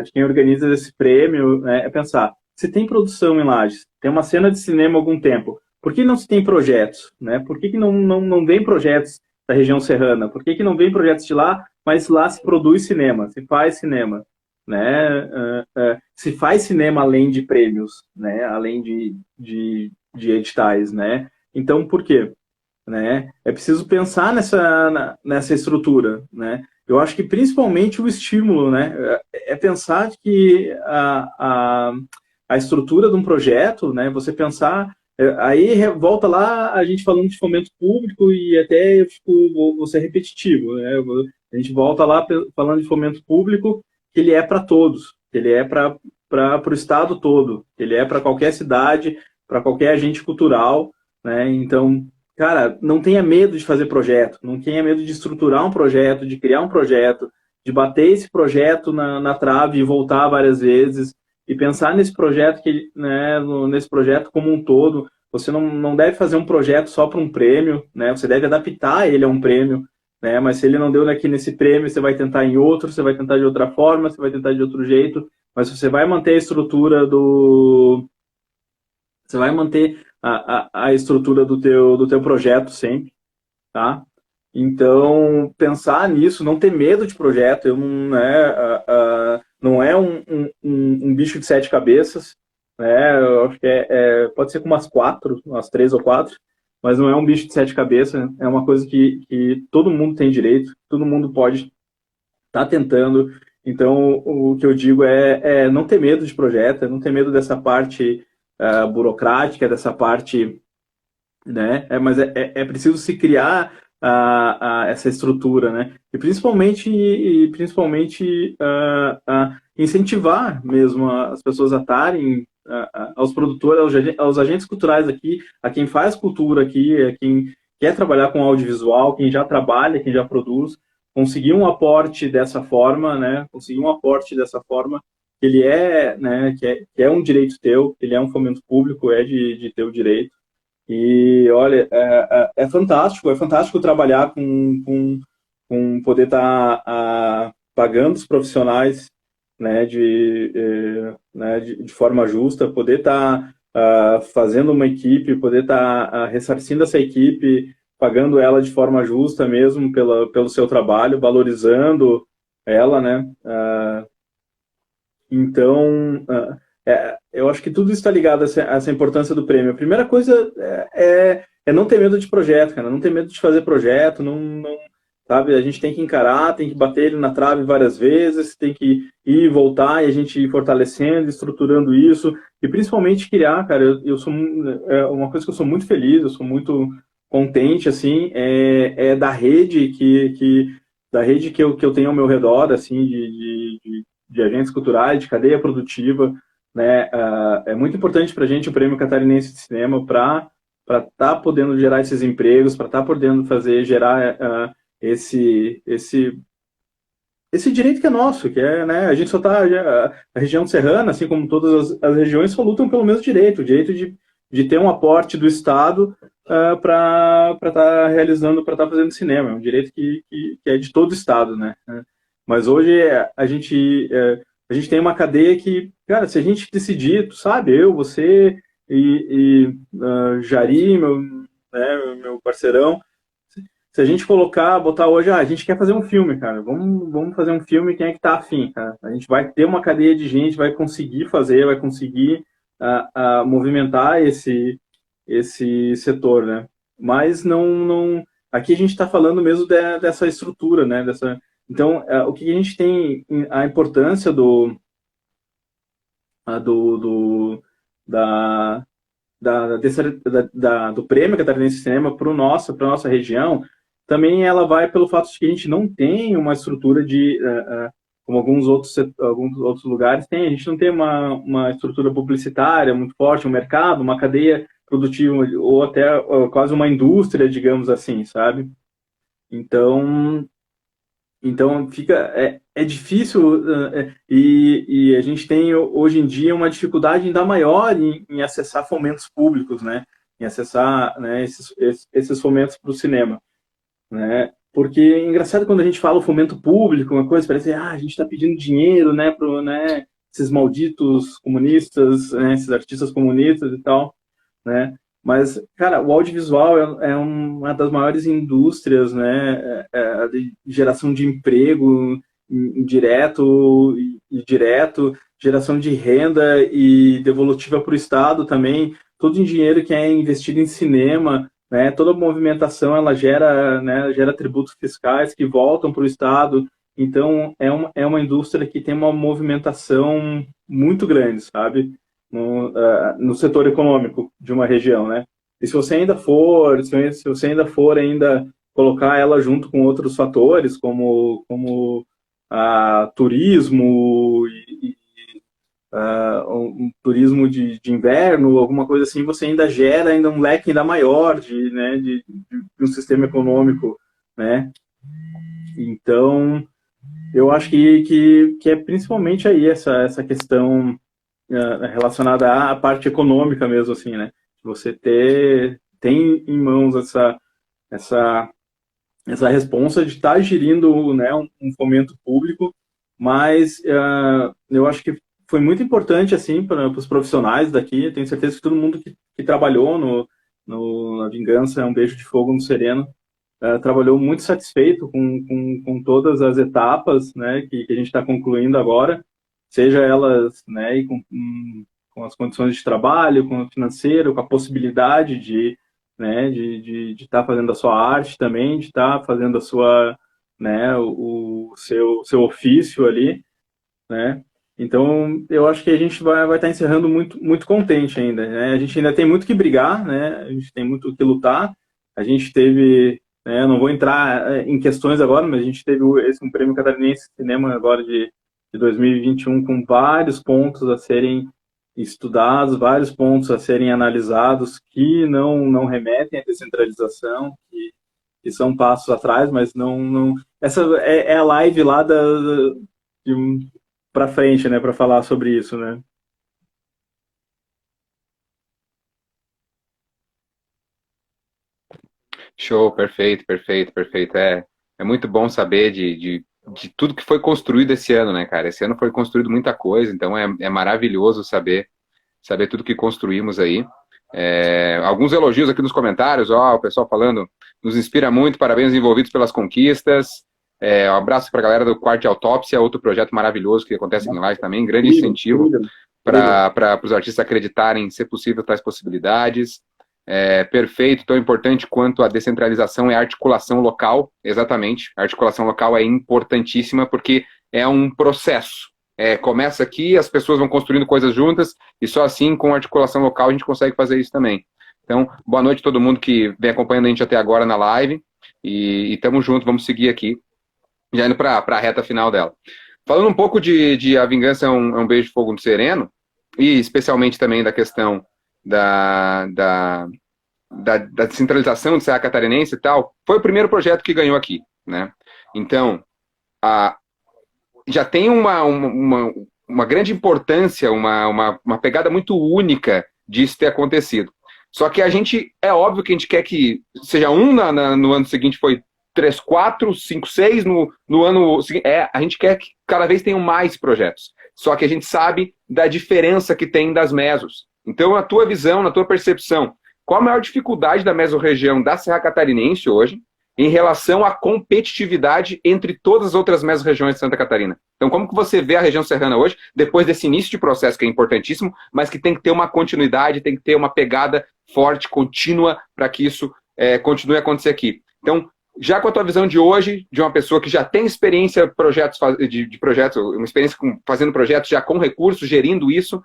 de quem organiza esse prêmio, né, é pensar, se tem produção em Lages, tem uma cena de cinema há algum tempo, por que não se tem projetos? Né? Por que não vem projetos da região serrana? Por que não vem projetos de lá, mas lá se produz cinema, se faz cinema? Né? Se faz cinema além de prêmios, né? Além de editais, né? Então, por quê? Né? É preciso pensar nessa estrutura, né? Eu acho que principalmente o estímulo, né? É pensar que a estrutura de um projeto, né? Você pensar, aí volta lá a gente falando de fomento público e até vou ser repetitivo, né? A gente volta lá falando de fomento público, que ele é para todos, que ele é para o estado todo, que ele é para qualquer cidade, para qualquer agente cultural, né? Então, cara, não tenha medo de fazer projeto, não tenha medo de estruturar um projeto, de criar um projeto, de bater esse projeto na trave e voltar várias vezes, e pensar nesse projeto, né, nesse projeto como um todo. Você não deve fazer um projeto só para um prêmio, né? Você deve adaptar ele a um prêmio, né? Mas se ele não deu aqui nesse prêmio, você vai tentar em outro, você vai tentar de outra forma, você vai tentar de outro jeito, mas você vai manter a estrutura você vai manter a estrutura do teu projeto sempre, tá? Então, pensar nisso, não ter medo de projeto, eu não, né, não é um bicho de sete cabeças, né, eu acho que pode ser com umas quatro, umas três ou quatro, mas não é um bicho de sete cabeças, né? É uma coisa que todo mundo tem direito, todo mundo pode estar tentando. Então, o que eu digo é não ter medo de projeto, é não ter medo dessa parte burocrática, dessa parte, né? Mas é preciso se criar essa estrutura, né? E principalmente incentivar mesmo as pessoas a estarem, aos produtores, aos agentes culturais aqui, a quem faz cultura aqui, a quem quer trabalhar com audiovisual, quem já trabalha, quem já produz, conseguir um aporte dessa forma, né? Conseguir um aporte dessa forma, que ele né? Que é um direito teu, ele é um fomento público, é de teu direito. E olha, é fantástico trabalhar com poder estar pagando os profissionais, né, de forma justa, poder estar fazendo uma equipe, poder estar ressarcindo essa equipe, pagando ela de forma justa mesmo pelo seu trabalho, valorizando ela, né? Então, eu acho que tudo está ligado a essa importância do prêmio. A primeira coisa é não ter medo de projeto, cara, não ter medo de fazer projeto, sabe? A gente tem que encarar, tem que bater ele na trave várias vezes, tem que ir e voltar e a gente ir fortalecendo, estruturando isso e principalmente criar, cara. Eu sou uma coisa que eu sou muito feliz, eu sou muito contente, assim, da rede que eu tenho ao meu redor, assim, de agentes culturais, de cadeia produtiva, né? É muito importante para a gente o Prêmio Catarinense de Cinema para estar podendo gerar esses empregos, para estar podendo gerar esse direito que é nosso, que é, né? A gente só está a região serrana, assim como todas as regiões, só lutam pelo mesmo direito, o direito de ter um aporte do Estado para estar realizando, para estar fazendo cinema, é um direito que é de todo o Estado, né? Mas hoje a gente tem uma cadeia que, cara, se a gente decidir, tu sabe, eu, você Jari, meu parceirão, se a gente botar hoje, a gente quer fazer um filme, cara, vamos fazer um filme, quem é que tá afim, cara? A gente vai ter uma cadeia de gente, vai conseguir fazer, vai conseguir movimentar esse setor, né? Mas não, aqui a gente está falando mesmo dessa estrutura, né? Então, o que a gente tem, a importância da, do Prêmio Catarinense de Cinema para nossa região, também ela vai pelo fato de que a gente não tem uma estrutura como alguns outros lugares tem, a gente não tem uma estrutura publicitária muito forte, um mercado, uma cadeia produtiva, ou até quase uma indústria, digamos assim, sabe? Então é difícil e a gente tem hoje em dia uma dificuldade ainda maior em acessar fomentos públicos, né? Em acessar, né, esses fomentos para o cinema, né? Porque é engraçado quando a gente fala o fomento público, uma coisa parece a gente está pedindo dinheiro, né, para, né, esses malditos comunistas, né, esses artistas comunistas e tal, né? Mas, cara, o audiovisual é uma das maiores indústrias, né, de geração de emprego direto e direto, geração de renda e devolutiva para o Estado também. Todo o dinheiro que é investido em cinema, né, toda movimentação, ela gera, né, gera tributos fiscais que voltam para o Estado. Então, é uma indústria que tem uma movimentação muito grande, sabe? No setor econômico de uma região, né? E se você ainda for ainda colocar ela junto com outros fatores, como turismo um turismo de inverno, alguma coisa assim, você ainda gera ainda um leque ainda maior de um sistema econômico, né? Então, eu acho que é principalmente aí essa questão relacionada à parte econômica mesmo, assim, né? Você tem em mãos essa responsa de estar gerindo, né, um fomento público, mas eu acho que foi muito importante, assim, para os profissionais daqui. Eu tenho certeza que todo mundo que trabalhou na Vingança é um Beijo de Fogo no Sereno, trabalhou muito satisfeito com todas as etapas, né, que a gente está concluindo agora, seja elas, né, com as condições de trabalho, com o financeiro, com a possibilidade de, né, de estar fazendo a sua arte também, de estar fazendo a sua, né, o seu ofício ali, né. Então, eu acho que a gente vai estar encerrando muito contente ainda, né? A gente ainda tem muito que brigar, né? A gente tem muito que lutar. A gente teve, né, eu não vou entrar em questões agora, mas a gente teve um prêmio catarinense de cinema agora de 2021 com vários pontos a serem estudados, vários pontos a serem analisados que não remetem à descentralização, que são passos atrás, mas não essa é a live lá para frente, né, para falar sobre isso, né? Show, perfeito, perfeito, perfeito. É muito bom saber de tudo que foi construído esse ano, né, cara? Esse ano foi construído muita coisa, então é maravilhoso saber tudo que construímos aí. Alguns elogios aqui nos comentários, ó, o pessoal falando, nos inspira muito, parabéns envolvidos pelas conquistas. Um abraço para a galera do Quarto de Autópsia, outro projeto maravilhoso que acontece em live também, grande Incrível, incentivo incrível, incrível. para os artistas acreditarem ser possível tais possibilidades. Perfeito, tão importante quanto a descentralização é a articulação local, exatamente. A articulação local é importantíssima porque é um processo. Começa aqui, as pessoas vão construindo coisas juntas e só assim, com articulação local, a gente consegue fazer isso também. Então, boa noite a todo mundo que vem acompanhando a gente até agora na live e tamo junto, vamos seguir aqui, já indo para a reta final dela. Falando um pouco de A Vingança é um Beijo de Fogo no Sereno, e especialmente também da questão da descentralização do Serra Catarinense e tal, foi o primeiro projeto que ganhou aqui, né? Então, já tem uma grande importância, uma pegada muito única disso ter acontecido. Só que é óbvio que a gente quer que seja no ano seguinte foi 3, 4, 5, 6, no ano seguinte, a gente quer que cada vez tenham mais projetos. Só que a gente sabe da diferença que tem das mesos. Então, na tua visão, na tua percepção, qual a maior dificuldade da mesorregião da Serra Catarinense hoje em relação à competitividade entre todas as outras mesorregiões de Santa Catarina? Então, como que você vê a região serrana hoje, depois desse início de processo que é importantíssimo, mas que tem que ter uma continuidade, tem que ter uma pegada forte, contínua, para que isso continue a acontecer aqui. Então, já com a tua visão de hoje, de uma pessoa que já tem experiência de projetos, uma experiência fazendo projetos já com recursos, gerindo isso,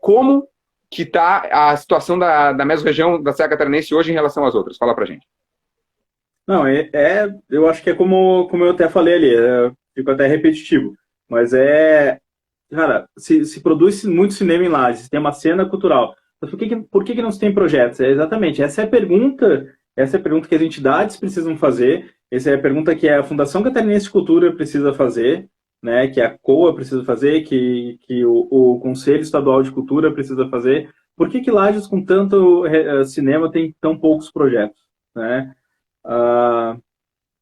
como que está a situação da mesorregião da Serra Catarinense hoje em relação às outras? Fala pra gente. Não, eu acho que é como eu até falei ali, fico até repetitivo, mas cara, se produz muito cinema em Lages, tem uma cena cultural, mas por que não se tem projetos? Exatamente, essa é a pergunta que as entidades precisam fazer, essa é a pergunta que a Fundação Catarinense de Cultura precisa fazer, né, que a COA precisa fazer, que o Conselho Estadual de Cultura precisa fazer. Por que Lages, com tanto cinema, tem tão poucos projetos, né? Uh,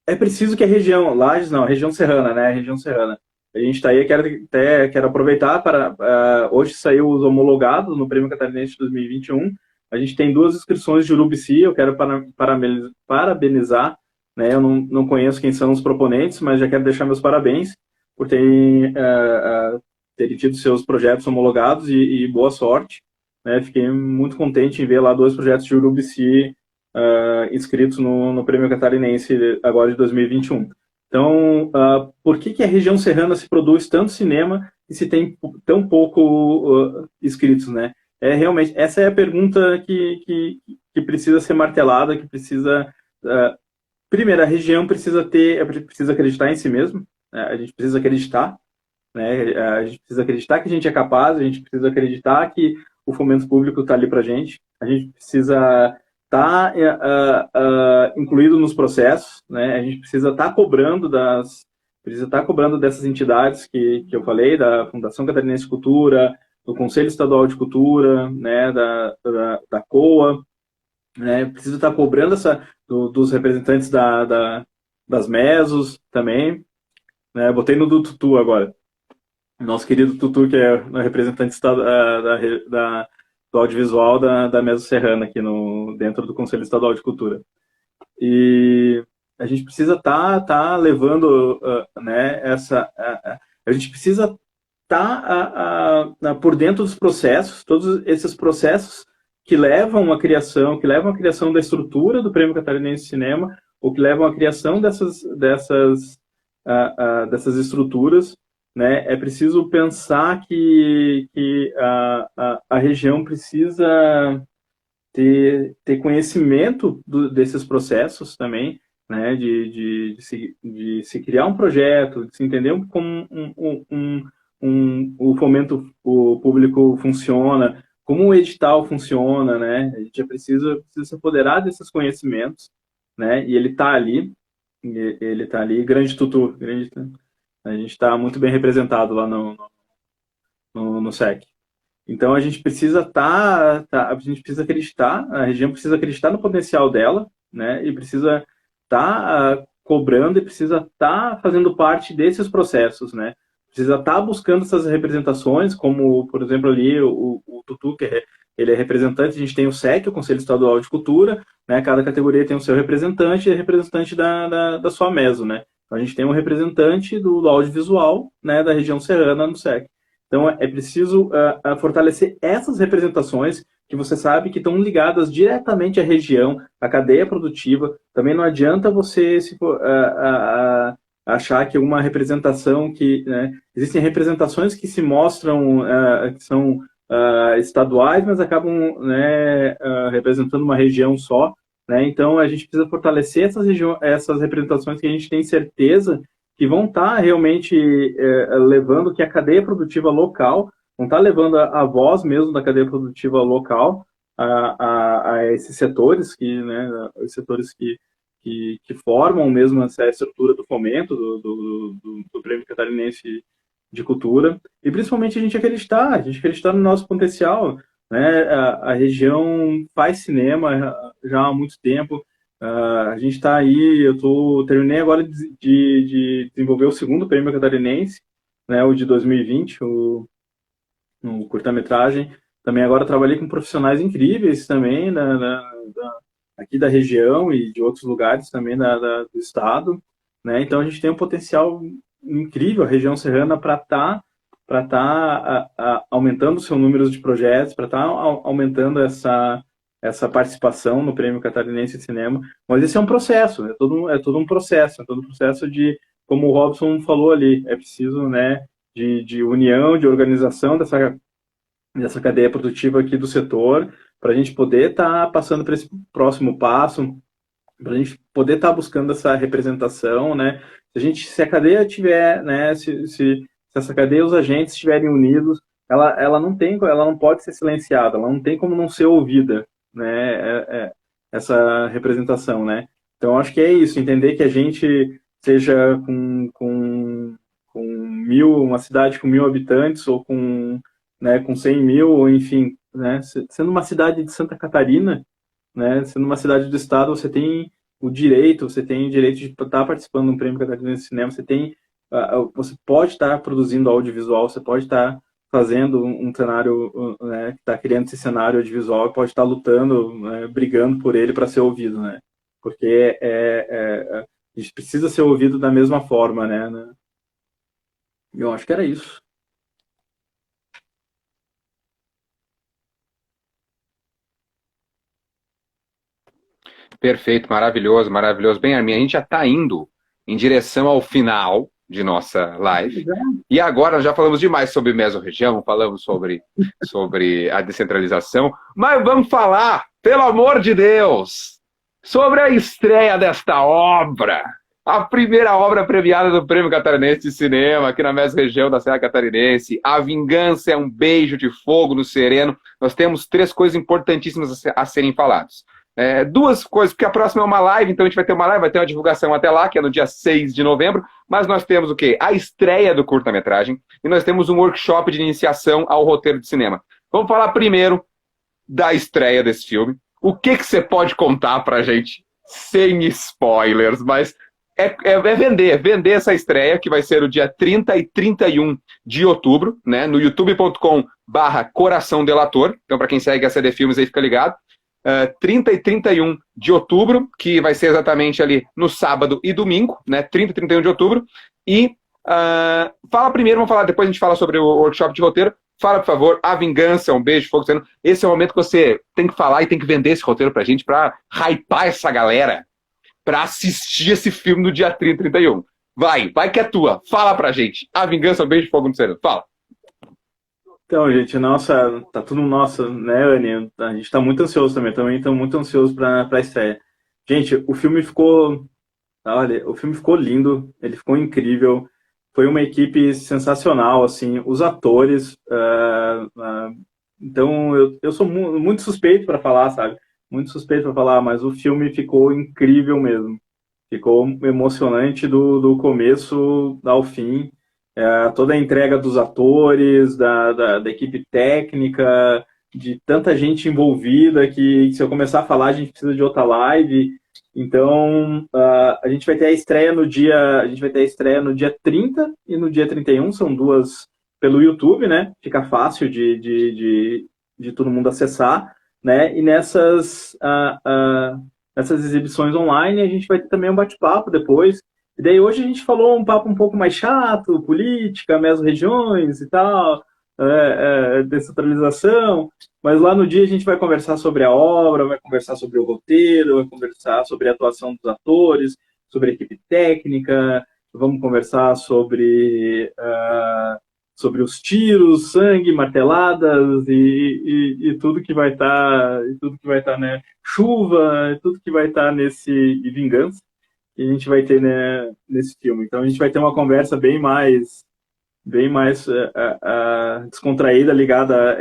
É preciso que a região, Lages não, a região serrana, né? A região serrana. A gente está aí, quero aproveitar para. Hoje saiu os homologados no Prêmio Catarinense de 2021. A gente tem 2 inscrições de Urubici, eu quero parabenizar. Né? Eu não conheço quem são os proponentes, mas já quero deixar meus parabéns por terem tido seus projetos homologados e boa sorte. Né? Fiquei muito contente em ver lá 2 projetos de Urubici inscritos no Prêmio Catarinense agora de 2021. Então, por que a região serrana se produz tanto cinema e se tem tão pouco inscritos, né? Realmente, essa é a pergunta que precisa ser martelada, que precisa... primeiro, a região precisa acreditar em si mesmo, né? A gente precisa acreditar, né? A gente precisa acreditar que a gente é capaz, a gente precisa acreditar que o fomento público está ali para a gente precisa estar incluído nos processos, né? A gente precisa estar cobrando dessas entidades que eu falei, da Fundação Catarinense de Cultura, do Conselho Estadual de Cultura, né? Da COA, né? Precisa estar cobrando dos representantes das mesos também, né? Botei no do Tutu agora. Nosso querido Tutu, que é o representante do audiovisual da Meso Serrana aqui dentro do Conselho Estadual de Cultura. E a gente precisa tá levando, né, a gente precisa por dentro dos processos, todos esses processos que levam à criação, da estrutura do Prêmio Catarinense de Cinema, ou que levam à criação dessas estruturas, né? É preciso pensar que a região precisa ter conhecimento desses processos também, né? De se criar um projeto, de se entender como o fomento o público funciona, como o edital funciona, né? A gente já precisa se apoderar desses conhecimentos, né? E ele tá ali, grande tutu, grande, a gente está muito bem representado lá no SEC. Então a gente precisa a gente precisa acreditar, a região precisa acreditar no potencial dela, né? E precisa cobrando e precisa estar fazendo parte desses processos, né? Precisa estar buscando essas representações, como, por exemplo, ali o Tutu, ele é representante, a gente tem o SEC, o Conselho Estadual de Cultura, né? Cada categoria tem o seu representante e é representante da sua meso, né? Então, a gente tem um representante do audiovisual, né, da região serrana no SEC. Então, é preciso fortalecer essas representações que você sabe que estão ligadas diretamente à região, à cadeia produtiva. Também não adianta você achar que uma representação né, existem representações que se mostram que são estaduais, mas acabam, né, representando uma região só. Né? Então, a gente precisa fortalecer essas representações que a gente tem certeza que vão estar realmente levando que a cadeia produtiva local, vão estar levando a voz mesmo da cadeia produtiva local a esses setores, né, os setores que formam mesmo essa estrutura do fomento do Prêmio Catarinense de Cultura, e principalmente a gente acreditar no nosso potencial, né? A região faz cinema já há muito tempo. A gente está aí, terminei agora de desenvolver o segundo Prêmio Catarinense, né, o de 2020, no curta-metragem. Também agora trabalhei com profissionais incríveis também, aqui da região e de outros lugares também do estado, né? Então a gente tem um potencial incrível, a região serrana, para tá aumentando o seu número de projetos, para estar aumentando essa participação no Prêmio Catarinense de Cinema. Mas esse é um processo, é todo um processo de, como o Robson falou ali, é preciso, né, de união, de organização dessa cadeia produtiva aqui do setor, para a gente poder estar passando para esse próximo passo, para a gente poder estar buscando essa representação, né? Se a cadeia tiver, né, se essa cadeia, os agentes estiverem unidos, ela não pode ser silenciada, ela não tem como não ser ouvida, né? Essa representação, né? Então acho que é isso, entender que a gente seja com uma cidade com 1.000 habitantes ou com 100 mil, ou enfim, né? Sendo uma cidade de Santa Catarina, né? Sendo uma cidade do estado, você tem o direito de estar participando de um Prêmio Catarinense de Cinema, você pode estar produzindo audiovisual, você pode estar fazendo um cenário, né, que está criando esse cenário audiovisual, pode estar lutando, né, brigando por ele para ser ouvido, né? Porque a gente precisa ser ouvido da mesma forma, né? Eu acho que era isso. Perfeito, maravilhoso, maravilhoso. Bem, Armin, a gente já está indo em direção ao final de nossa live. E agora já falamos demais sobre mesorregião, falamos sobre a descentralização, mas vamos falar, pelo amor de Deus, sobre a estreia desta obra, a primeira obra premiada do Prêmio Catarinense de Cinema, aqui na mesorregião da Serra Catarinense. A Vingança é um Beijo de Fogo no Sereno. Nós temos 3 coisas importantíssimas a serem faladas. 2 coisas, porque a próxima é uma live, então a gente vai ter uma live, vai ter uma divulgação até lá, que é no dia 6 de novembro, mas nós temos o quê? A estreia do curta-metragem, e nós temos um workshop de iniciação ao roteiro de cinema. Vamos falar primeiro da estreia desse filme. O que você pode contar pra gente, sem spoilers, mas vender essa estreia, que vai ser o dia 30 e 31 de outubro, né, no youtube.com/Coração Delator, então para quem segue a CD Filmes aí fica ligado. 30 e 31 de outubro, que vai ser exatamente ali no sábado e domingo, né? 30 e 31 de outubro. E fala primeiro, vamos falar, depois a gente fala sobre o workshop de roteiro. Fala, por favor, A Vingança, um beijo, fogo. Esse é o momento que você tem que falar e tem que vender esse roteiro pra gente, pra hypar essa galera, pra assistir esse filme no dia 30 e 31. Vai que é tua. Fala pra gente. A Vingança, um beijo, fogo no cenário. Fala. Então, gente, nossa, tá tudo nosso, né, Anny? A gente tá muito ansioso também estamos muito ansiosos pra estreia. Gente, o filme ficou, olha, o filme ficou lindo, ele ficou incrível, foi uma equipe sensacional, assim, os atores, então eu sou muito suspeito para falar, sabe? Muito suspeito para falar, mas o filme ficou incrível mesmo. Ficou emocionante do começo ao fim. Toda a entrega dos atores, da equipe técnica, de tanta gente envolvida que se eu começar a falar a gente precisa de outra live. Então a gente vai ter a estreia no dia 30 e no dia 31, são duas pelo YouTube, né? Fica fácil de todo mundo acessar, né? E nessas exibições online a gente vai ter também um bate-papo depois. E daí hoje a gente falou um papo um pouco mais chato, política, mesorregiões e tal, descentralização, mas lá no dia a gente vai conversar sobre a obra, vai conversar sobre o roteiro, vai conversar sobre a atuação dos atores, sobre a equipe técnica, vamos conversar sobre os tiros, sangue, marteladas e tudo que vai estar, né, chuva, tudo que vai estar e vingança que a gente vai ter, né, nesse filme. Então a gente vai ter uma conversa bem mais descontraída, ligada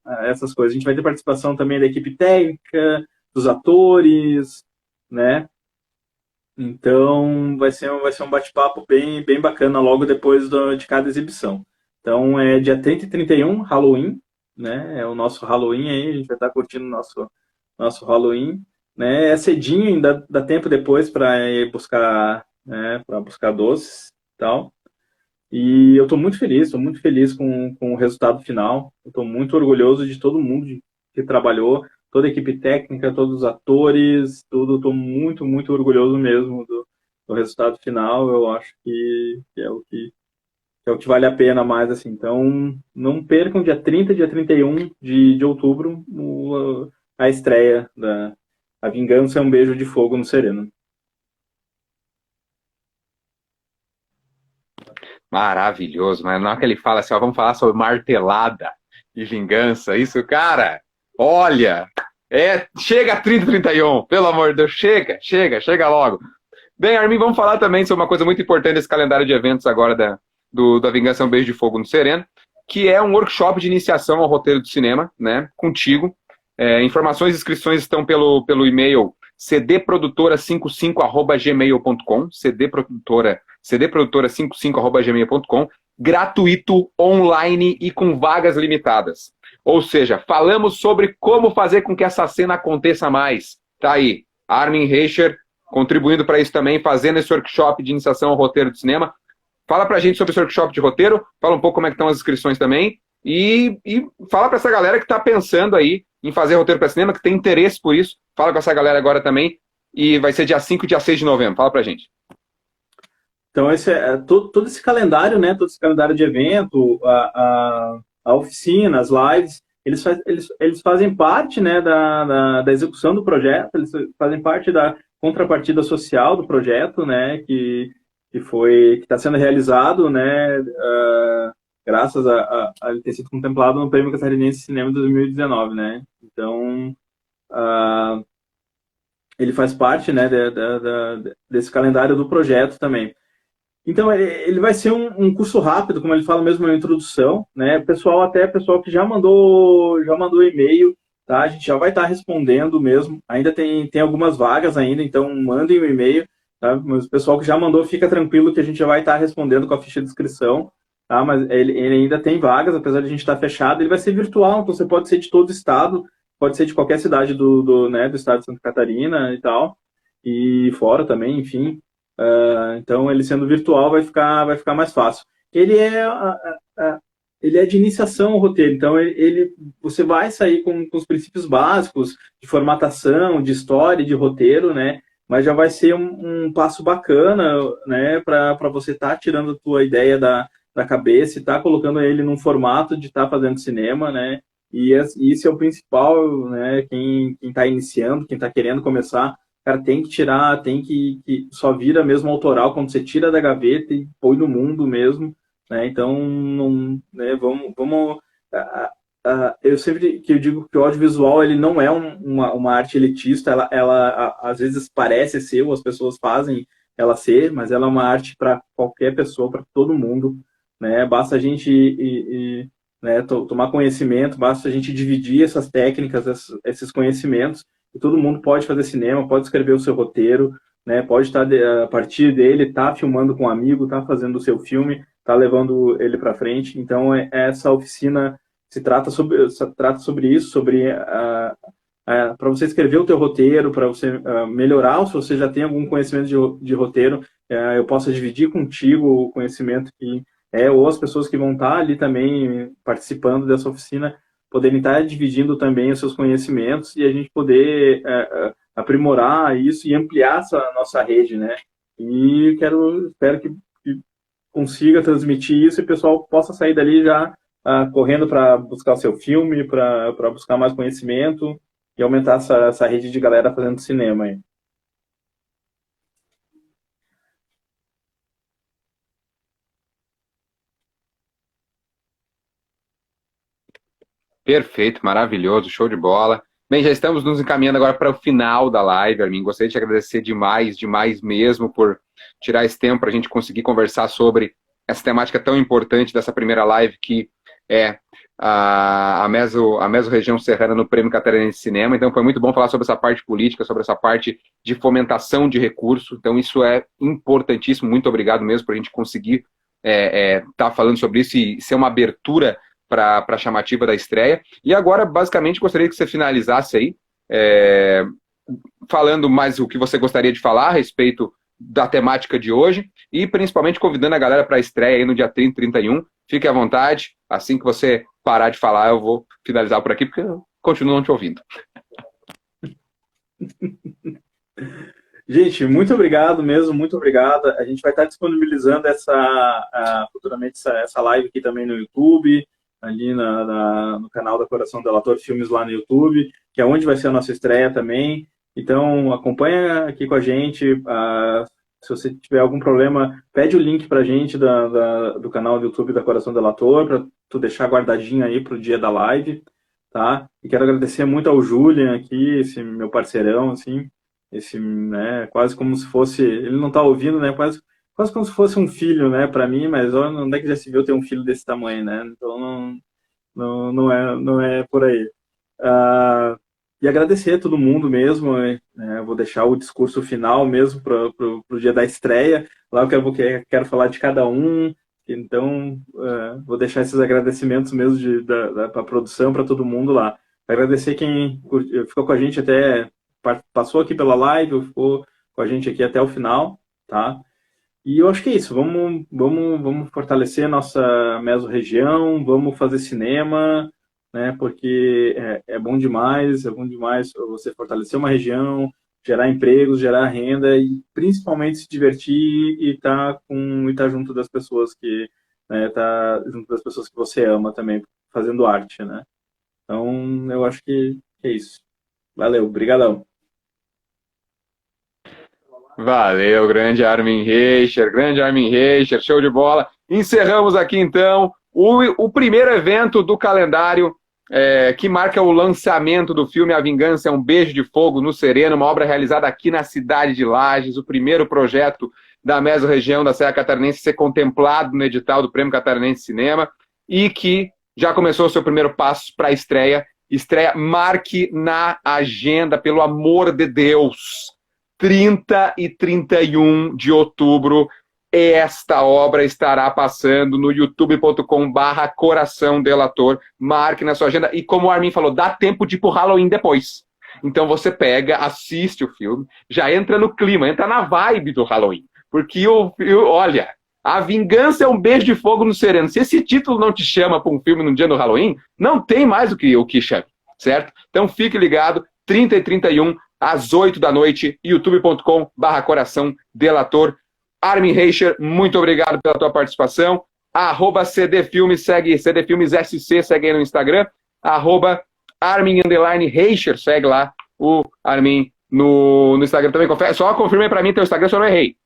a essas coisas. A gente vai ter participação também da equipe técnica, dos atores, né? Então vai ser um bate-papo bem bacana logo depois de cada exibição. Então é dia 30 e 31, Halloween, né? É o nosso Halloween aí, a gente vai estar curtindo nosso Halloween, né? É cedinho, ainda dá tempo depois para ir buscar, né, para buscar doces e tal. E eu estou muito feliz com o resultado final. Eu estou muito orgulhoso de todo mundo que trabalhou, toda a equipe técnica, todos os atores, tudo. Estou muito orgulhoso mesmo do resultado final. Eu acho que é o que vale a pena mais, assim. Então, não percam dia 30, dia 31 de outubro, a estreia da A Vingança é um Beijo de Fogo no Sereno. Maravilhoso, mas na hora que ele fala assim, ó, vamos falar sobre martelada e vingança, isso, cara, olha, chega a 30, 31, pelo amor de Deus, chega logo. Bem, Armin, vamos falar também sobre uma coisa muito importante desse calendário de eventos agora da Vingança é um Beijo de Fogo no Sereno, que é um workshop de iniciação ao roteiro de cinema, né, contigo. Informações e inscrições estão pelo e-mail cdprodutora55@gmail.com, cdprodutora55@gmail.com, gratuito, online e com vagas limitadas. Ou seja, falamos sobre como fazer com que essa cena aconteça mais. Tá aí, Armin Reicher contribuindo para isso também, fazendo esse workshop de iniciação ao roteiro de cinema. Fala pra gente sobre esse workshop de roteiro, fala um pouco como é que estão as inscrições também, e fala para essa galera que está pensando aí em fazer roteiro para cinema, que tem interesse por isso, fala com essa galera agora também, e vai ser dia 5 e dia 6 de novembro, fala pra gente. Então, esse todo esse calendário, né, todo esse calendário de evento, a oficina, as lives, eles fazem parte, né, da execução do projeto, eles fazem parte da contrapartida social do projeto, né, que está sendo realizado, né, graças a ele ter sido contemplado no Prêmio Catarinense de Cinema 2019, né. Então, ele faz parte, né, desse calendário do projeto também. Então, ele vai ser um curso rápido, como ele fala mesmo na introdução, né? Pessoal que já mandou e-mail, tá? A gente já vai estar respondendo mesmo. Ainda tem algumas vagas ainda, então mandem o e-mail, tá? Mas o pessoal que já mandou, fica tranquilo que a gente já vai estar respondendo com a ficha de inscrição, tá? Mas ele ainda tem vagas, apesar de a gente estar fechado. Ele vai ser virtual, então você pode ser de todo o estado, pode ser de qualquer cidade do estado de Santa Catarina e tal, e fora também, enfim. Então, ele sendo virtual vai ficar mais fácil. ele é de iniciação ao roteiro. Então, você vai sair com os princípios básicos de formatação, de história, de roteiro, né? Mas já vai ser um passo bacana, né? Para você estar tirando a tua ideia da cabeça e estar colocando ele num formato de estar fazendo cinema, né? E isso é o principal, né? Quem está iniciando, quem está querendo começar, cara, tem que tirar, que só vira mesmo autoral quando você tira da gaveta e põe no mundo mesmo, né? Então, não, né, vamos eu sempre que eu digo que o audiovisual ele não é uma arte elitista, ela às vezes parece ser, ou as pessoas fazem ela ser, mas ela é uma arte para qualquer pessoa, para todo mundo, né? Basta a gente né, tomar conhecimento, basta a gente dividir essas técnicas, esses conhecimentos, e todo mundo pode fazer cinema, pode escrever o seu roteiro, né? Pode estar a partir dele, tá filmando com um amigo, tá fazendo o seu filme, tá levando ele para frente. Então essa oficina trata sobre isso, sobre para você escrever o teu roteiro, para você melhorar, ou se você já tem algum conhecimento de roteiro, eu possa dividir contigo o conhecimento ou as pessoas que vão estar ali também participando dessa oficina, poderem estar dividindo também os seus conhecimentos e a gente poder aprimorar isso e ampliar essa nossa rede, né? E espero que consiga transmitir isso e o pessoal possa sair dali já correndo para buscar o seu filme, para buscar mais conhecimento e aumentar essa rede de galera fazendo cinema aí. Perfeito, maravilhoso, show de bola. Bem, já estamos nos encaminhando agora para o final da live, Armin. Gostaria de te agradecer demais, demais mesmo, por tirar esse tempo para a gente conseguir conversar sobre essa temática tão importante dessa primeira live, que é a Mesorregião Serrana no Prêmio Catarinense de Cinema. Então foi muito bom falar sobre essa parte política, sobre essa parte de fomentação de recursos. Então isso é importantíssimo. Muito obrigado mesmo por a gente conseguir estar falando sobre isso e ser uma abertura para a chamativa da estreia. E agora, basicamente, gostaria que você finalizasse aí, falando mais o que você gostaria de falar a respeito da temática de hoje e principalmente convidando a galera para a estreia aí no dia 30 e 31. Fique à vontade. Assim que você parar de falar, eu vou finalizar por aqui, porque eu continuo não te ouvindo. Gente, muito obrigado mesmo, muito obrigado. A gente vai estar disponibilizando futuramente essa live aqui também no YouTube, ali no canal da Coração Delator Filmes lá no YouTube, que é onde vai ser a nossa estreia também. Então, acompanha aqui com a gente. Se você tiver algum problema, pede o link pra gente do canal do YouTube da Coração Delator, para tu deixar guardadinho aí pro dia da live, tá? E quero agradecer muito ao Julian aqui, esse meu parceirão, assim, né, quase como se fosse, ele não tá ouvindo, né, quase como se fosse um filho, né, para mim, mas onde é que já se viu ter um filho desse tamanho, né? Então não é por aí. E agradecer a todo mundo mesmo, né? Vou deixar o discurso final mesmo para o dia da estreia, lá eu quero falar de cada um, então vou deixar esses agradecimentos mesmo para a produção, para todo mundo lá. Agradecer quem ficou com a gente até, passou aqui pela live, ficou com a gente aqui até o final, tá? E eu acho que é isso, vamos fortalecer a nossa mesorregião, vamos fazer cinema, né, porque é bom demais você fortalecer uma região, gerar empregos, gerar renda e principalmente se divertir e tá junto das pessoas junto das pessoas que você ama também, fazendo arte, né? Então, eu acho que é isso. Valeu, brigadão. Valeu, grande Armin Reicher, show de bola. Encerramos aqui então o primeiro evento do calendário que marca o lançamento do filme A Vingança é um Beijo de Fogo no Sereno, uma obra realizada aqui na cidade de Lages, o primeiro projeto da Mesorregião da Serra Catarinense a ser contemplado no edital do Prêmio Catarinense de Cinema e que já começou o seu primeiro passo para a estreia. Marque na agenda, pelo amor de Deus. 30 e 31 de outubro, esta obra estará passando no youtube.com/Coração Delator. Marque na sua agenda. E como o Armin falou, dá tempo de ir pro Halloween depois. Então você pega, assiste o filme, já entra no clima, entra na vibe do Halloween. Porque olha, A Vingança é um Beijo de Fogo no Sereno. Se esse título não te chama para um filme no dia do Halloween, não tem mais o que chame, certo? Então fique ligado, 30 e 31, às 8 da noite, youtube.com/coração delator. Armin Reicher, muito obrigado pela tua participação. @CDFilmes, segue CDFilmes SC, segue aí no Instagram. @Armin_Reicher, segue lá o Armin no Instagram também. Só confirma aí pra mim teu Instagram, se eu não errei.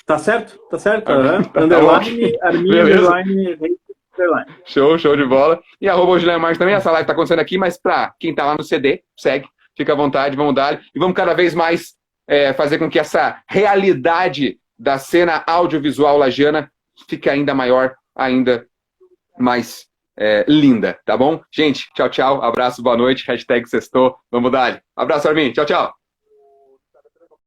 Tá certo? Underline, Armin, underline, underline. Show de bola. E @o Julian Marques também. Essa live tá acontecendo aqui, mas pra quem tá lá no CD, segue, fica à vontade, vamos dar. E vamos cada vez mais fazer com que essa realidade da cena audiovisual lagiana fique ainda maior, ainda mais linda, tá bom? Gente, tchau, abraço, boa noite, #sextou, vamos dar. Abraço, Armin, tchau.